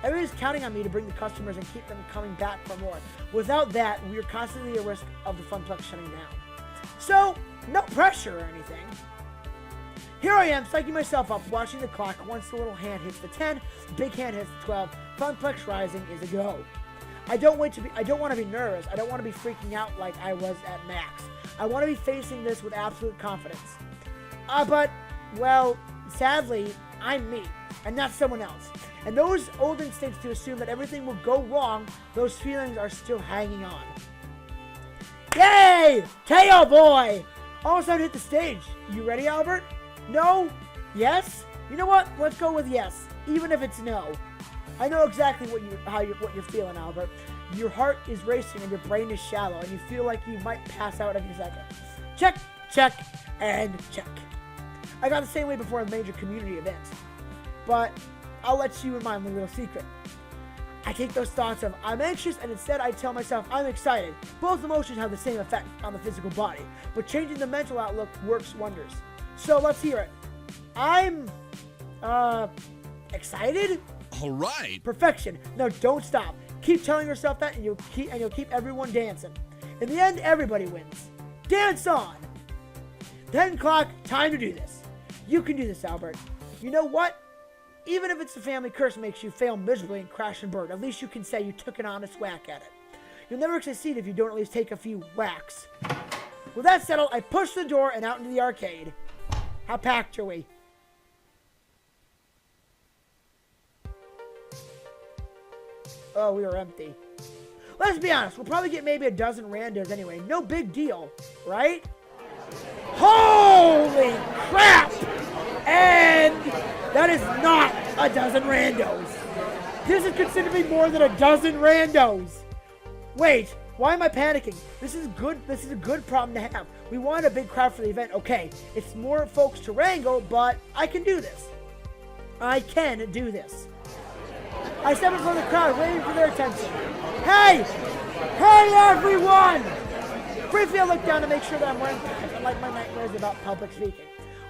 Everyone's counting on me to bring the customers and keep them coming back for more. Without that, we are constantly at risk of the Funplex shutting down. So, no pressure or anything. Here I am, psyching myself up, watching the clock. Once the little hand hits the 10, the big hand hits the 12. Funplex Rising is a go. I don't want to be nervous. I don't want to be freaking out like I was at Max. I want to be facing this with absolute confidence. But, well, sadly, I'm me, and not someone else. And those old instincts to assume that everything will go wrong, those feelings are still hanging on. Yay! Teo boy! Almost time to hit the stage. You ready, Albert? No? Yes? You know what? Let's go with yes, even if it's no. I know exactly what you're feeling, Albert. Your heart is racing and your brain is shallow, and you feel like you might pass out any second. Check, check, and check. I got the same way before a major community event. But I'll let you in my little secret. I take those thoughts of I'm anxious, and instead I tell myself I'm excited. Both emotions have the same effect on the physical body, but changing the mental outlook works wonders. So let's hear it. I'm excited? All right. Perfection. No, don't stop. Keep telling yourself that, and you'll keep everyone dancing. In the end, everybody wins. Dance on. 10 o'clock, time to do this. You can do this, Albert. You know what? Even if it's the family curse makes you fail miserably and crash and burn, at least you can say you took an honest whack at it. You'll never succeed if you don't at least take a few whacks. With that settled, I pushed the door and out into the arcade. How packed are we? Oh, we are empty. Let's be honest, we'll probably get maybe a dozen randos anyway. No big deal, right? Holy crap! And that is not a dozen randos. This is considered to be more than a dozen randos. Wait, why am I panicking? This is good. This is a good problem to have. We want a big crowd for the event. Okay, it's more folks to wrangle, but I can do this. I can do this. I step in front of the crowd, waiting for their attention. Hey! Hey, everyone! Briefly, I look down to make sure that I'm wearing pants, unlike my nightmares about public speaking.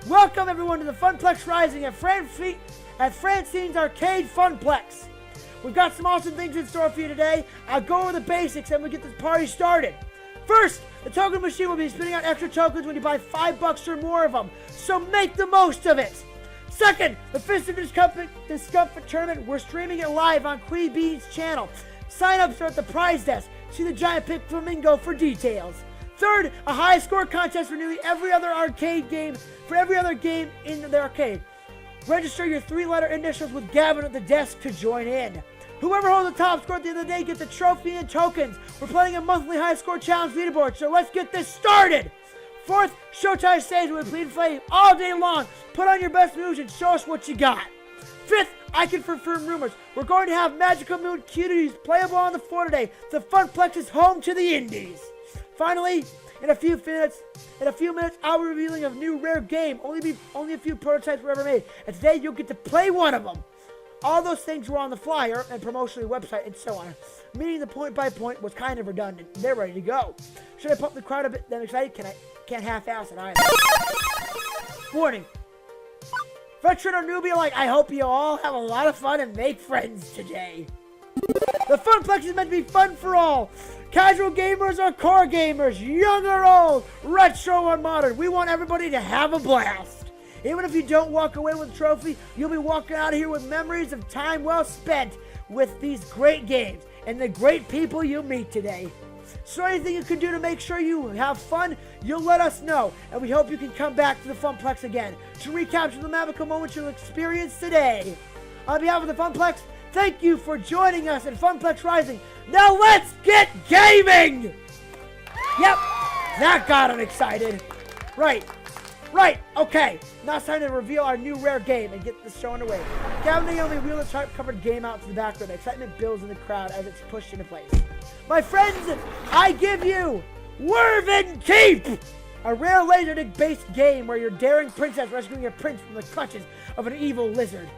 Welcome, everyone, to the Funplex Rising at Francine's Arcade Funplex. We've got some awesome things in store for you today. I'll go over the basics and we'll get this party started. First, the token machine will be spitting out extra tokens when you buy $5 or more of them, so make the most of it. Second, the Fist of Discomfort Tournament. We're streaming it live on Queen Bee's channel. Sign-ups are at the prize desk. See the giant pink flamingo for details. Third, a high score contest for nearly every other arcade game, in the arcade. Register your 3-letter initials with Gavin at the desk to join in. Whoever holds the top score at the end of the day gets a trophy and tokens. We're playing a monthly high score challenge leaderboard, so let's get this started. Fourth, Showtime stage with Bleed Flame all day long. Put on your best moves and show us what you got. Fifth, I can confirm rumors. We're going to have Magical Moon cuties playable on the floor today. The Funplex is home to the indies. Finally, in a few minutes, I'll be revealing a new rare game. Only a few prototypes were ever made, and today you'll get to play one of them. All those things were on the flyer and promotional website and so on, meaning the point by point was kind of redundant. They're ready to go. Should I pump the crowd a bit then excited? Can't half-ass it either. Warning. Veteran or newbie alike, I hope you all have a lot of fun and make friends today. The Funplex is meant to be fun for all. Casual gamers or core gamers, young or old, retro or modern. We want everybody to have a blast. Even if you don't walk away with a trophy, you'll be walking out of here with memories of time well spent with these great games and the great people you meet today. So anything you can do to make sure you have fun, you'll let us know. And we hope you can come back to the Funplex again to recapture the magical moments you'll experience today. On behalf of the Funplex, thank you for joining us in Funplex Rising. Now let's get gaming! Yep, that got him excited. Right, okay. Now it's time to reveal our new rare game and get this show underway. Gavin and Naomi wheel the chart-covered game out to the background. Excitement builds in the crowd as it's pushed into place. My friends, I give you Werven Keep! A rare Laserdisc-based game where you're daring princess rescuing your prince from the clutches of an evil lizard.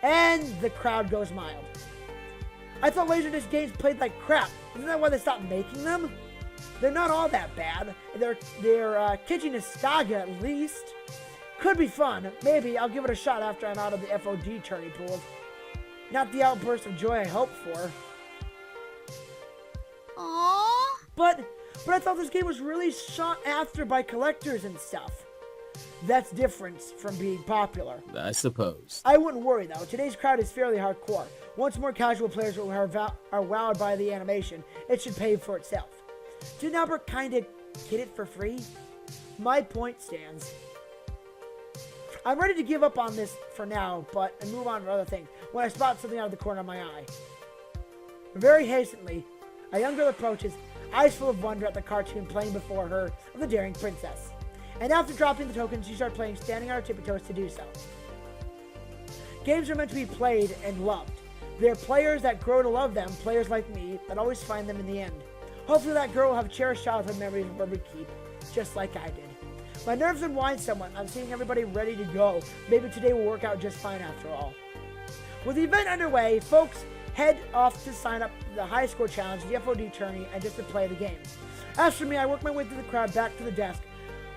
And the crowd goes mild. I thought Laserdisc games played like crap. Isn't that why they stopped making them? They're not all that bad. They're Kiji Niskaga at least. Could be fun. Maybe I'll give it a shot after I'm out of the FOD tourney pools. Not the outburst of joy I hoped for. Aww. But I thought this game was really sought after by collectors and stuff. That's different from being popular. I suppose. I wouldn't worry though. Today's crowd is fairly hardcore. Once more casual players are wowed by the animation, it should pay for itself. Didn't Albert kinda get it for free? My point stands. I'm ready to give up on this for now, and move on to other things when I spot something out of the corner of my eye. Very hastily, a young girl approaches, eyes full of wonder at the cartoon playing before her of the daring princess. And after dropping the token, she starts playing, standing on her tippy toes to do so. Games are meant to be played and loved. They're players that grow to love them, players like me, that always find them in the end. Hopefully that girl will have cherished childhood memories of Werven Keep, just like I did. My nerves unwind somewhat. I'm seeing everybody ready to go. Maybe today will work out just fine after all. With the event underway, folks head off to sign up for the high score challenge, the FOD tourney, and just to play the game. As for me, I work my way through the crowd back to the desk.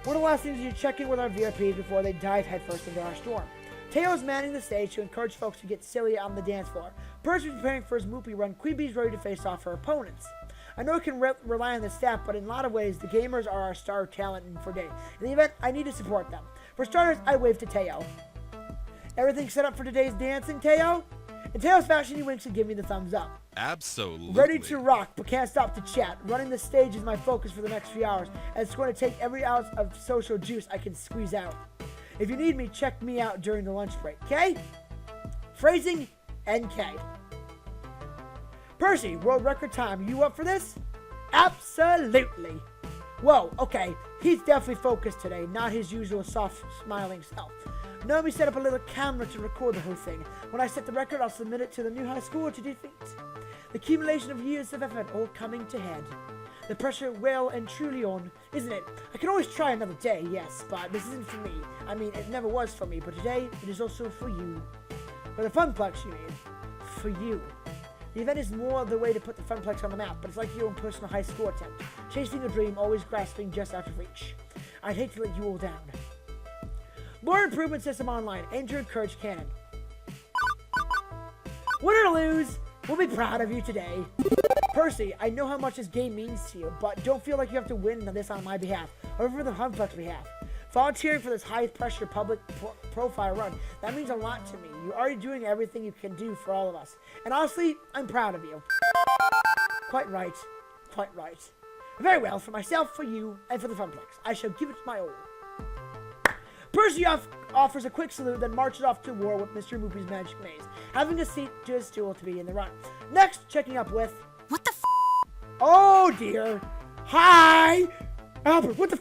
One of the last things is you check in with our VIPs before they dive headfirst into our storm. Teo's manning the stage to encourage folks to get silly on the dance floor. Percy's preparing for his Moopy run. Queen Bee's ready to face off her opponents. I know it can rely on the staff, but in a lot of ways, the gamers are our star talent for day. In the event, I need to support them. For starters, I wave to Teo. Everything set up for today's dancing, Teo? In Teo's fashion, he winks and gives me the thumbs up. Absolutely. Ready to rock, but can't stop to chat. Running the stage is my focus for the next few hours, and it's going to take every ounce of social juice I can squeeze out. If you need me, check me out during the lunch break, okay? Phrasing, NK. Percy, world record time. You up for this? Absolutely. Whoa, okay. He's definitely focused today, not his usual soft, smiling self. Naomi set up a little camera to record the whole thing. When I set the record, I'll submit it to the new high school to defeat. The accumulation of years of effort all coming to head. The pressure well and truly on, isn't it? I can always try another day, yes, but this isn't for me. I mean, it never was for me, but today, it is also for you. For the Funplex, you mean. For you. The event is more the way to put the Funplex on the map, but it's like your own personal high score attempt. Chasing a dream, always grasping just out of reach. I'd hate to let you all down. More improvement system online. Aim to encourage cannon. Win or lose, we'll be proud of you today. Percy, I know how much this game means to you, but don't feel like you have to win this on my behalf, or for the Funplex behalf. Volunteering for this high-pressure public profile run, that means a lot to me. You're already doing everything you can do for all of us. And honestly, I'm proud of you. Quite right. Quite right. Very well, for myself, for you, and for the Funplex. I shall give it my all. Percy offers a quick salute, then marches off to war with Mr. Moopy's magic maze, having a seat to his stool to be in the run. Next, checking up with... What the f? Oh, dear. Hi! Albert, what the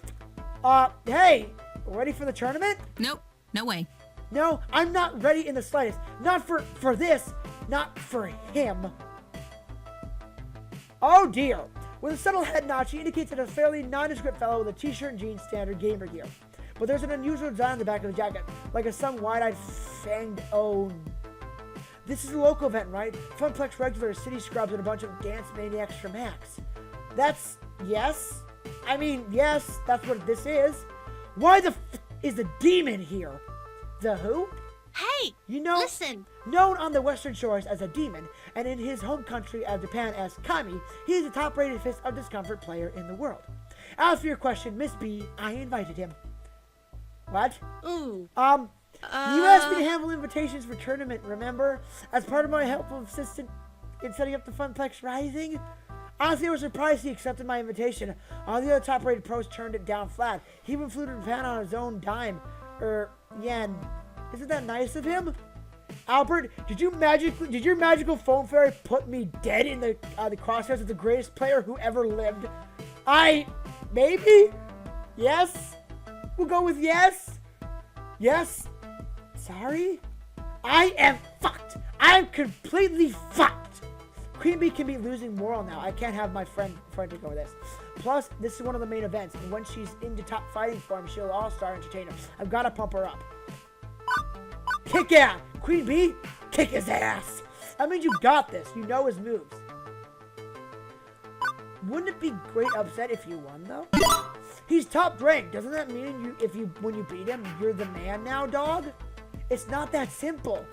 f... hey, ready for the tournament? Nope, no way. No, I'm not ready in the slightest. Not for this. Not for him. Oh, dear. With a subtle head nod, she indicates that a fairly nondescript fellow with a t-shirt and jeans standard gamer gear. But there's an unusual design on the back of the jacket, like a some wide-eyed fanged O. This is a local event, right? Funplex regulars, city scrubs, and a bunch of dance maniacs from Max. That's... yes? I mean, yes, that's what this is. Why the f is the demon here? The who? Hey, You know, listen. known on the western shores as a demon, and in his home country of Japan as Kami, he is the top-rated Fist of Discomfort player in the world. As for your question, Miss B, I invited him. What? Ooh. You asked me to handle invitations for tournament, remember? As part of my helpful assistant in setting up the Funplex Rising? Honestly, I was surprised he accepted my invitation. All the other top-rated pros turned it down flat. He even flew to Japan on his own dime. Yen. Isn't that nice of him? Albert, did your magical phone fairy put me dead in the crosshairs of the greatest player who ever lived? Maybe? Yes? We'll go with yes? Yes? Sorry? I am fucked. I am completely fucked. Queen Bee can be losing moral now. I can't have my friend to go with this. Plus, this is one of the main events, and when she's into top fighting form, she'll all-star entertainer. I've got to pump her up. Kick out! Queen Bee, kick his ass! That means you got this. You know his moves. Wouldn't it be great upset if you won, though? He's top ranked. Doesn't that mean when you beat him, you're the man now, dog? It's not that simple.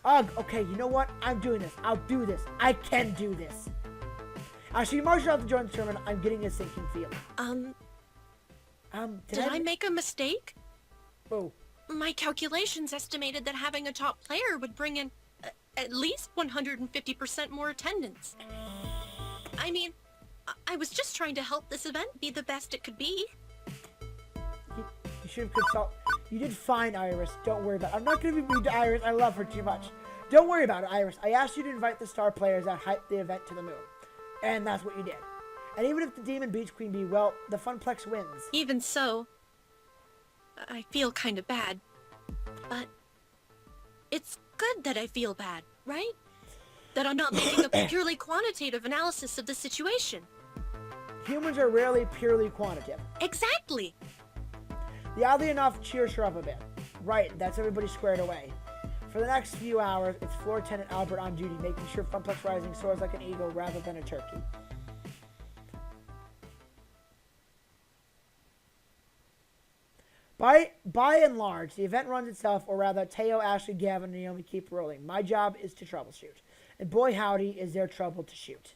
Ugh, okay, you know what? I'm doing this. I'll do this. I can do this. As she marches off to join the tournament, I'm getting a sinking feeling. Did I make a mistake? Oh. My calculations estimated that having a top player would bring in at least 150% more attendance. I mean, I was just trying to help this event be the best it could be. You should have consulted. You did fine, Iris. Don't worry about it. I'm not going to be mean to Iris. I love her too much. Don't worry about it, Iris. I asked you to invite the star players that hyped the event to the moon. And that's what you did. And even if the demon beats Queen Bee, well, the Funplex wins. Even so, I feel kind of bad. But it's good that I feel bad, right? That I'm not making a purely quantitative analysis of the situation. Humans are rarely purely quantitative. Exactly. The oddly enough cheers her up a bit. Right, that's everybody squared away. For the next few hours, it's Floor Lieutenant Albert on duty, making sure Funplex Rising soars like an eagle rather than a turkey. By and large, the event runs itself, or rather, Teo, Ashley, Gavin, and Naomi keep rolling. My job is to troubleshoot. And boy howdy, is there trouble to shoot.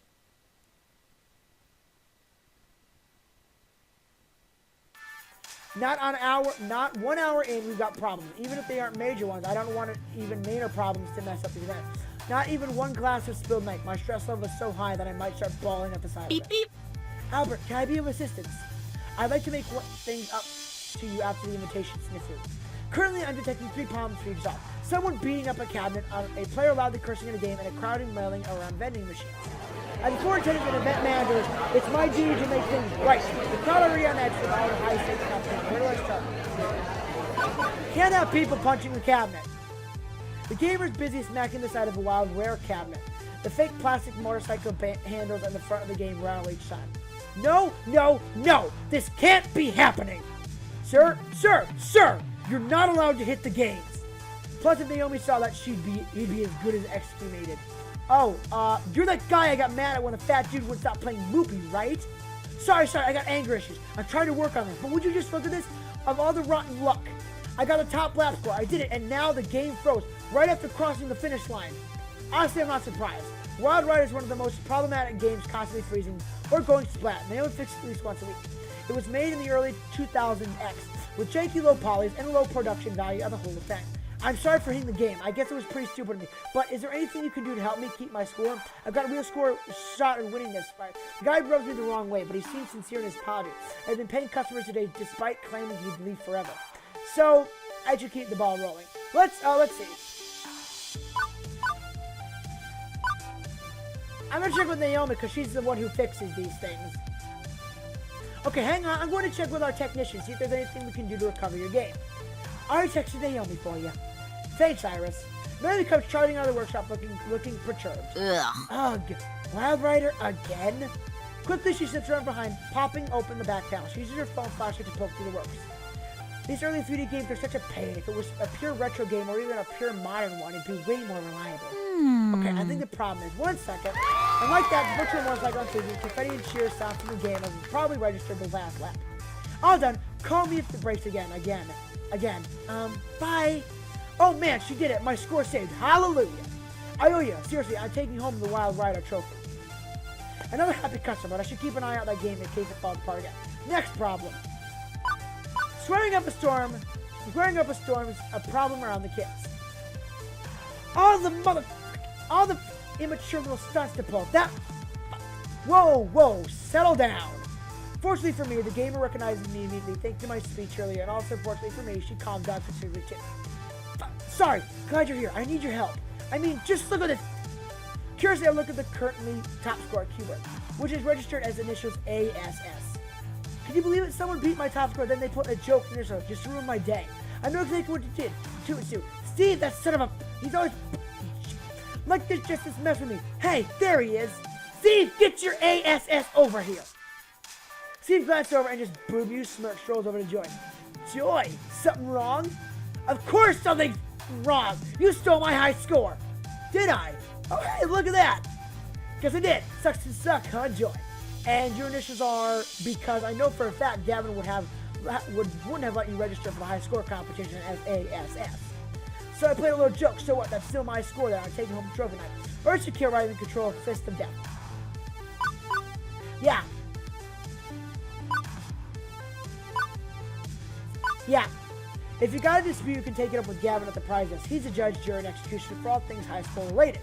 Not 1 hour in, we've got problems. Even if they aren't major ones, I don't want even major problems to mess up the event. Not even one glass of spilled milk. My stress level is so high that I might start bawling at the side Beep, of it. beep. Albert, can I be of assistance? I'd like to make things up to you after the invitation sniffers. Currently, I'm detecting 3 problems for you to solve. Someone beating up a cabinet, a player loudly cursing in a game, and a crowding mailing around vending machines. As a floor attendant and event manager, it's my duty to make things right. The crowd already on edge for all the high-stakes competition. Where do I start? Can't have people punching the cabinet. The gamer's busy smacking the side of a wild, rare cabinet. The fake plastic motorcycle handles on the front of the game rattle each time. No, no, no! This can't be happening! Sir, you're not allowed to hit the games. Plus, if Naomi saw that, he'd be as good as executed. Oh, you're that guy I got mad at when the fat dude wouldn't stop playing Loopy, right? Sorry, I got anger issues. I'm trying to work on this, but would you just look at this? Of all the rotten luck, I got a top lap score, I did it, and now the game froze right after crossing the finish line. Honestly, I'm not surprised. Wild Rider is one of the most problematic games, constantly freezing or going splat, and they only fix it at least once a week. It was made in the early 2000X, with janky low polys and low production value of the whole thing. I'm sorry for hitting the game. I guess it was pretty stupid of me. But is there anything you can do to help me keep my score? I've got a real score shot in winning this fight. The guy rubs me the wrong way, but he seems sincere in his apology. I've been paying customers today despite claiming he'd leave forever. So, I should keep the ball rolling. Let's see. I'm gonna check with Naomi because she's the one who fixes these things. Okay, hang on. I'm going to check with our technician, see if there's anything we can do to recover your game. I already texted Naomi for you. Thanks, Iris. Naomi comes charging out of the workshop looking perturbed. Ugh. Wild Rider again? Quickly, she slips around behind, popping open the back panel. She uses her phone flashlight to poke through the works. These early 3D games are such a pain. If it was a pure retro game or even a pure modern one, it'd be way more reliable. Okay, I think the problem is, one second. And like that, the virtual motorcycle on TV, confetti and cheers sound from the game as it's probably registered the last lap. All done. Call me if it breaks again. Bye. Oh man, she did it. My score saved. Hallelujah. I owe you. Seriously, I'm taking home the Wild Rider trophy. Another happy customer, but I should keep an eye out that game in case it falls apart again. Next problem. Swearing up a storm is a problem around the kids. All the immature little stunts to pull. Whoa, settle down. Fortunately for me, the gamer recognizes me immediately thanks to my speech earlier, and also fortunately for me, she calmed down considerably too. Sorry, glad you're here. I need your help. I mean, just look at this. Curiously, I look at the currently top score keyboard, which is registered as initials ASS. Can you believe it? Someone beat my top score, then they put a joke in there just to ruin my day. I know exactly what you did. Steve, that son of a... He's always... Like this, just this mess with me. Hey, there he is. Steve, get your ASS over here. Steve glanced over and just boob-you smirk strolls over to Joy. Joy, something wrong? Of course something's wrong. You stole my high score. Did I? Oh, hey, look at that. Guess I did. Sucks to suck, huh, Joy? And your initials are, because I know for a fact Gavin wouldn't have let you register for the high score competition as ASS. So I played a little joke. So what? That's still my score that I'm taking home the trophy night. Urge secure right in control of Fist of Death. Yeah. If you got a dispute, you can take it up with Gavin at the prize desk. He's a judge, jury, and executioner for all things high score related.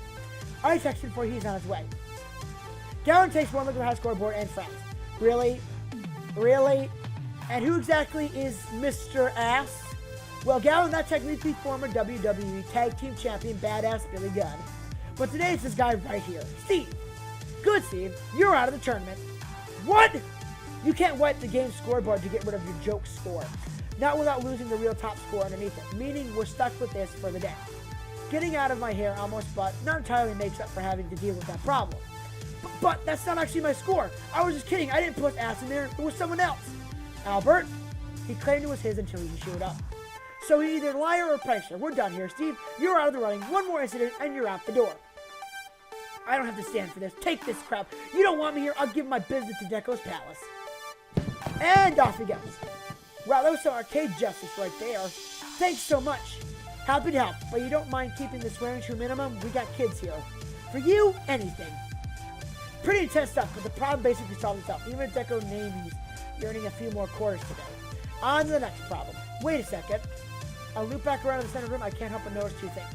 I texted before he's on his way. Gavin takes one look at the high scoreboard and frowns. Really? And who exactly is Mr. Ass? Well, Gavin, that's technically former WWE Tag Team Champion Badass Billy Gunn. But today it's this guy right here, Steve. Good, Steve. You're out of the tournament. What? You can't wipe the game scoreboard to get rid of your joke score. Not without losing the real top score underneath it. Meaning we're stuck with this for the day. Getting out of my hair almost, but not entirely makes up for having to deal with that problem. But that's not actually my score. I was just kidding. I didn't put ass in there. It was someone else. Albert. He claimed it was his until he showed up. So he's either liar or prankster. We're done here, Steve. You're out of the running. One more incident and you're out the door. I don't have to stand for this. Take this crap. You don't want me here. I'll give my business to Deco's Palace. And off he goes. Wow, that was some arcade justice right there. Thanks so much. Happy to help, but you don't mind keeping the swearing to a minimum? We got kids here. For you, anything. Pretty intense stuff, but the problem basically solved itself. Even if Deco named he's earning a few more quarters today. On to the next problem. Wait a second. I'll loop back around to the center room. I can't help but notice two things.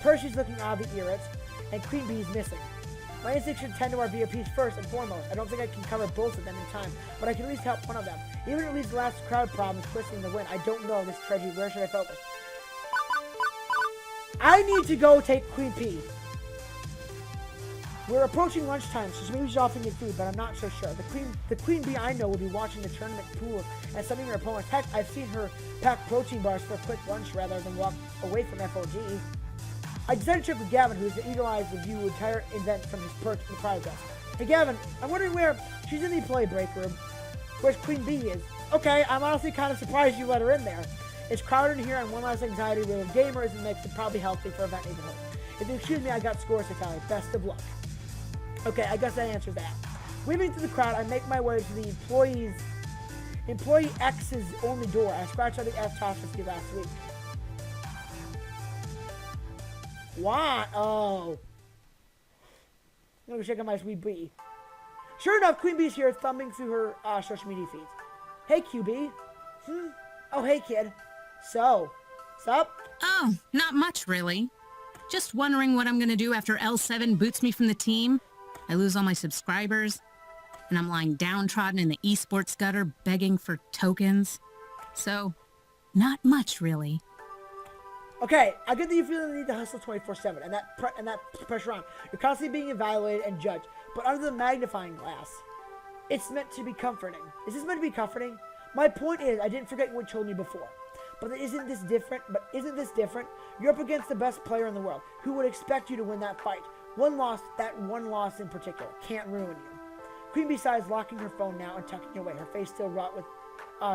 Percy's looking oddly irritated, and Queen Bee's missing. My instincts should tend to our VOPs first and foremost. I don't think I can cover both of them in time, but I can at least help one of them. Even if it leaves the last crowd problem twisting the win, I don't know this tragedy. Where should I focus? I need to go take Queen P. We're approaching lunchtime, so maybe she's offering me food, but I'm not so sure. The Queen Bee I know will be watching the tournament pool and sending her opponents. Heck, I've seen her pack protein bars for a quick lunch rather than walk away from FOG. I decided to check with Gavin, who's the eagle-eyed review the entire event from his perch in the prize desk. Hey Gavin, I'm wondering where she's in the play break room. Where's Queen Bee is? Okay, I'm honestly kind of surprised you let her in there. It's crowded in here and one last anxiety with gamers and makes it probably healthy for event neighborhood. If you excuse me, I got scores to tally. Best of luck. Okay, I guess that answers that. Weaving through the crowd, I make my way to the Employee X's only door. I scratched out the F Toshitsky last week. Why? Oh. I'm gonna check out my sweet bee. Sure enough, Queen Bee's here, thumbing through her social media feeds. Hey, QB. Oh, hey, kid. So, sup? Oh, not much, really. Just wondering what I'm gonna do after L7 boots me from the team. I lose all my subscribers, and I'm lying downtrodden in the esports gutter begging for tokens. So, not much, really. Okay, I get that you feel the need to hustle 24/7, and that pressure on. You're constantly being evaluated and judged, but under the magnifying glass, it's meant to be comforting. Is this meant to be comforting? My point is, I didn't forget what you told me before. But isn't this different? You're up against the best player in the world, who would expect you to win that fight. That one loss in particular, can't ruin you. Queen Bee sighs, locking her phone now and tucking it away, her face still wrought with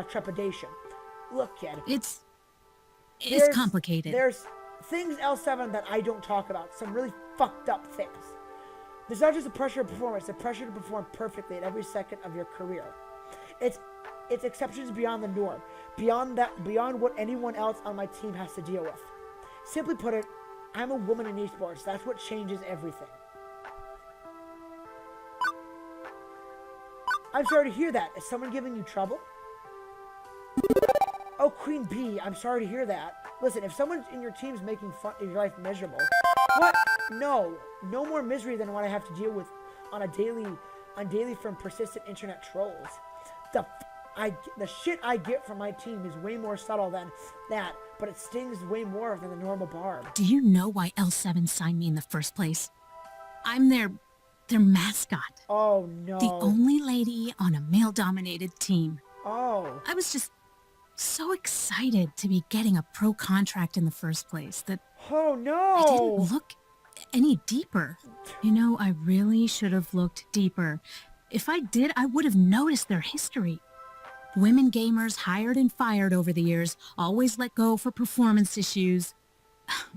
trepidation. Look, kid. It's complicated. There's things L7 that I don't talk about. Some really fucked up things. There's not just the pressure of performance, the pressure to perform perfectly at every second of your career. It's exceptions beyond the norm, beyond what anyone else on my team has to deal with. Simply put it, I'm a woman in esports. That's what changes everything. I'm sorry to hear that. Is someone giving you trouble? Oh, Queen Bee, I'm sorry to hear that. Listen, if someone in your team's making your life miserable, what? No more misery than what I have to deal with on daily from persistent internet trolls. The shit I get from my team is way more subtle than that, but it stings way more than the normal barb. Do you know why L7 signed me in the first place? I'm their mascot. Oh, no. The only lady on a male-dominated team. Oh. I was just so excited to be getting a pro contract in the first place that Oh, no. I didn't look any deeper. You know, I really should have looked deeper. If I did, I would have noticed their history. Women gamers hired and fired over the years, always let go for performance issues.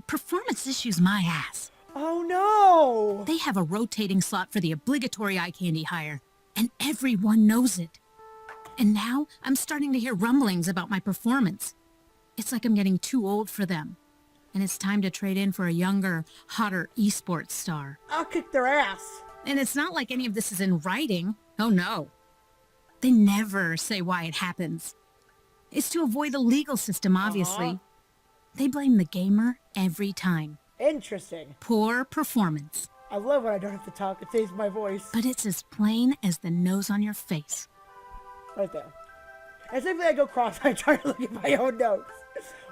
Performance issues, my ass. Oh, no. They have a rotating slot for the obligatory eye candy hire, and everyone knows it. And now I'm starting to hear rumblings about my performance. It's like I'm getting too old for them, and it's time to trade in for a younger, hotter esports star. I'll kick their ass. And it's not like any of this is in writing. Oh, no. They never say why it happens. It's to avoid the legal system, obviously. They blame the gamer every time. Interesting. Poor performance. I love when I don't have to talk. It saves my voice. But it's as plain as the nose on your face. Right there. And simply I go cross-eyed trying to look at my own nose.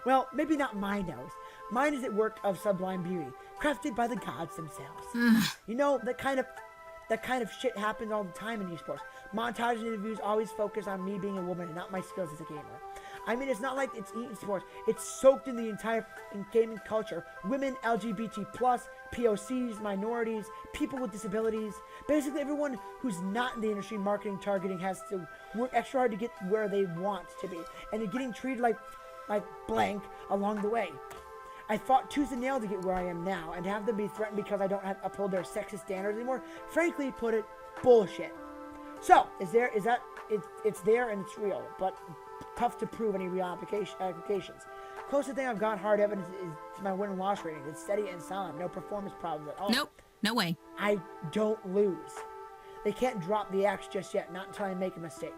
Well, maybe not my nose. Mine is a work of sublime beauty, crafted by the gods themselves. You know, that kind of shit happens all the time in esports. Montage interviews always focus on me being a woman and not my skills as a gamer. I mean, it's not like it's esports. It's soaked in the entire gaming culture. Women, LGBT+, POCs, minorities, people with disabilities. Basically, everyone who's not in the industry marketing targeting has to work extra hard to get where they want to be. And they're getting treated like blank along the way. I fought tooth and nail to get where I am now, and to have them be threatened because I don't have to uphold their sexist standards anymore, frankly, put it, bullshit. So, it's there and it's real, but tough to prove any real applications. Closest thing I've got hard evidence is my win and loss rating. It's steady and solid, no performance problems at all. Nope, no way. I don't lose. They can't drop the axe just yet, not until I make a mistake.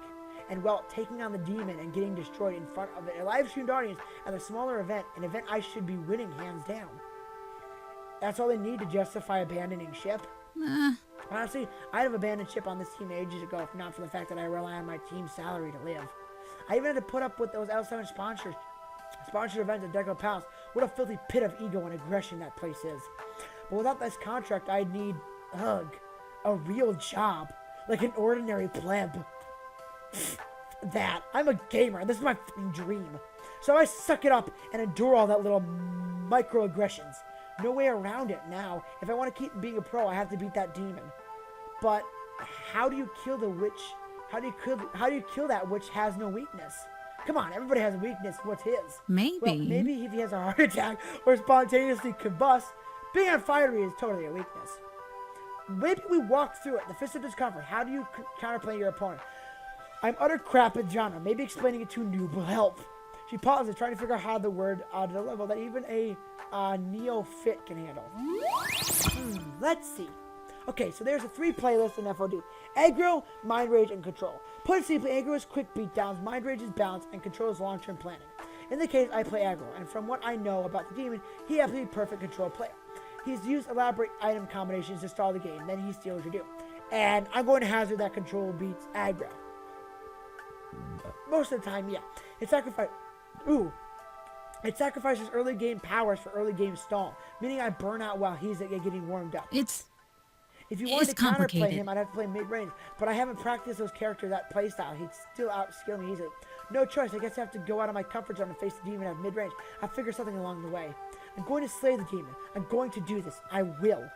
And well, taking on the demon and getting destroyed in front of a live streamed audience at a smaller event, an event I should be winning hands down. That's all they need to justify abandoning ship. Honestly, I'd have abandoned ship on this team ages ago if not for the fact that I rely on my team's salary to live. I even had to put up with those L7 sponsored events at Deco Palace. What a filthy pit of ego and aggression that place is. But without this contract, I'd need, a real job. Like an ordinary pleb. That. I'm a gamer. This is my fucking dream. So I suck it up and endure all that little microaggressions. No way around it now. If I want to keep being a pro, I have to beat that demon. But how do you kill the witch? How do you kill that which has no weakness? Come on, everybody has a weakness. What's his? Maybe. Well, maybe if he has a heart attack or spontaneously combusts, being on fiery is totally a weakness. Maybe we walk through it. The fist of discomfort. How do you counterplay your opponent? I'm utter crap at genre. Maybe explaining it to a noob will help. She pauses, trying to figure out how the word to the level that even a neophyte can handle. Let's see. Okay, so there's a 3 playlists in FOD. Aggro, Mind Rage, and Control. Put it simply, Aggro is quick beatdowns, Mind Rage is balance, and Control is long-term planning. In the case, I play Aggro, and from what I know about the demon, he happens to be a perfect Control player. He's used elaborate item combinations to stall the game, then he steals your do. And I'm going to hazard that Control beats Aggro. Most of the time, yeah. It sacrifices early game powers for early game stall, meaning I burn out while he's getting warmed up. If you wanted to counterplay him, I'd have to play mid-range, but I haven't practiced those characters that playstyle. He'd still outskill me easily. No choice, I guess I have to go out of my comfort zone and face the demon at mid-range. I'll figure something along the way. I'm going to slay the demon. I'm going to do this. I will.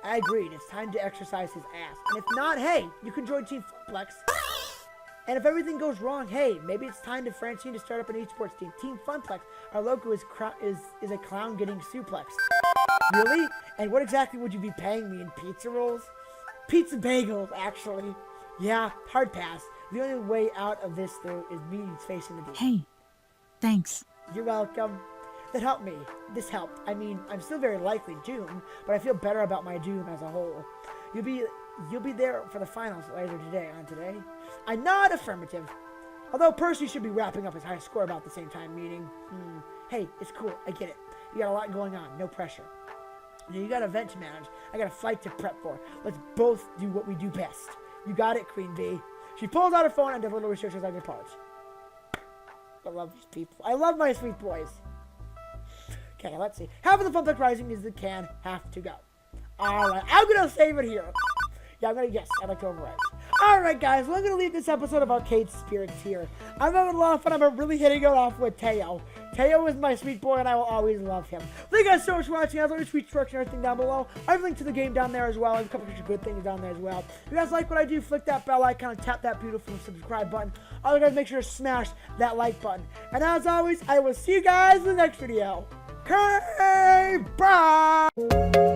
I agreed. It's time to exercise his ass. And if not, hey, you can join Team Funplex. And if everything goes wrong, hey, maybe it's time to Francine to start up an esports team. Team Funplex. Our logo is a clown getting suplex. Really? And what exactly would you be paying me in pizza rolls? Pizza bagels, actually. Yeah, hard pass. The only way out of this, though, is me facing the demon. Hey, thanks. You're welcome. That helped me. This helped. I mean, I'm still very likely doomed, but I feel better about my doom as a whole. You'll be there for the finals later today, aren't today? I nod affirmative. Although Percy should be wrapping up his high score about the same time, meaning, hey, it's cool. I get it. You got a lot going on. No pressure. You got an event to manage. I got a flight to prep for. Let's both do what we do best. You got it, Queen Bee. She pulls out her phone and does little research as I depart. I love these people. I love my sweet boys. Okay, let's see. Half of the Funplex Rising is the can have to go. Alright, I'm going to save it here. Yeah, yes, I'd like to override. Alright, guys, well, I'm going to leave this episode of Arcade Spirits here. I'm having a lot of fun. I'm really hitting it off with Teo. Teo is my sweet boy, and I will always love him. Thank you guys so much for watching. As always, tweet structure and everything down below. I've linked to the game down there as well. I have a couple of good things down there as well. If you guys like what I do, flick that bell icon and tap that beautiful subscribe button. Other guys, make sure to smash that like button. And as always, I will see you guys in the next video. Okay, bye!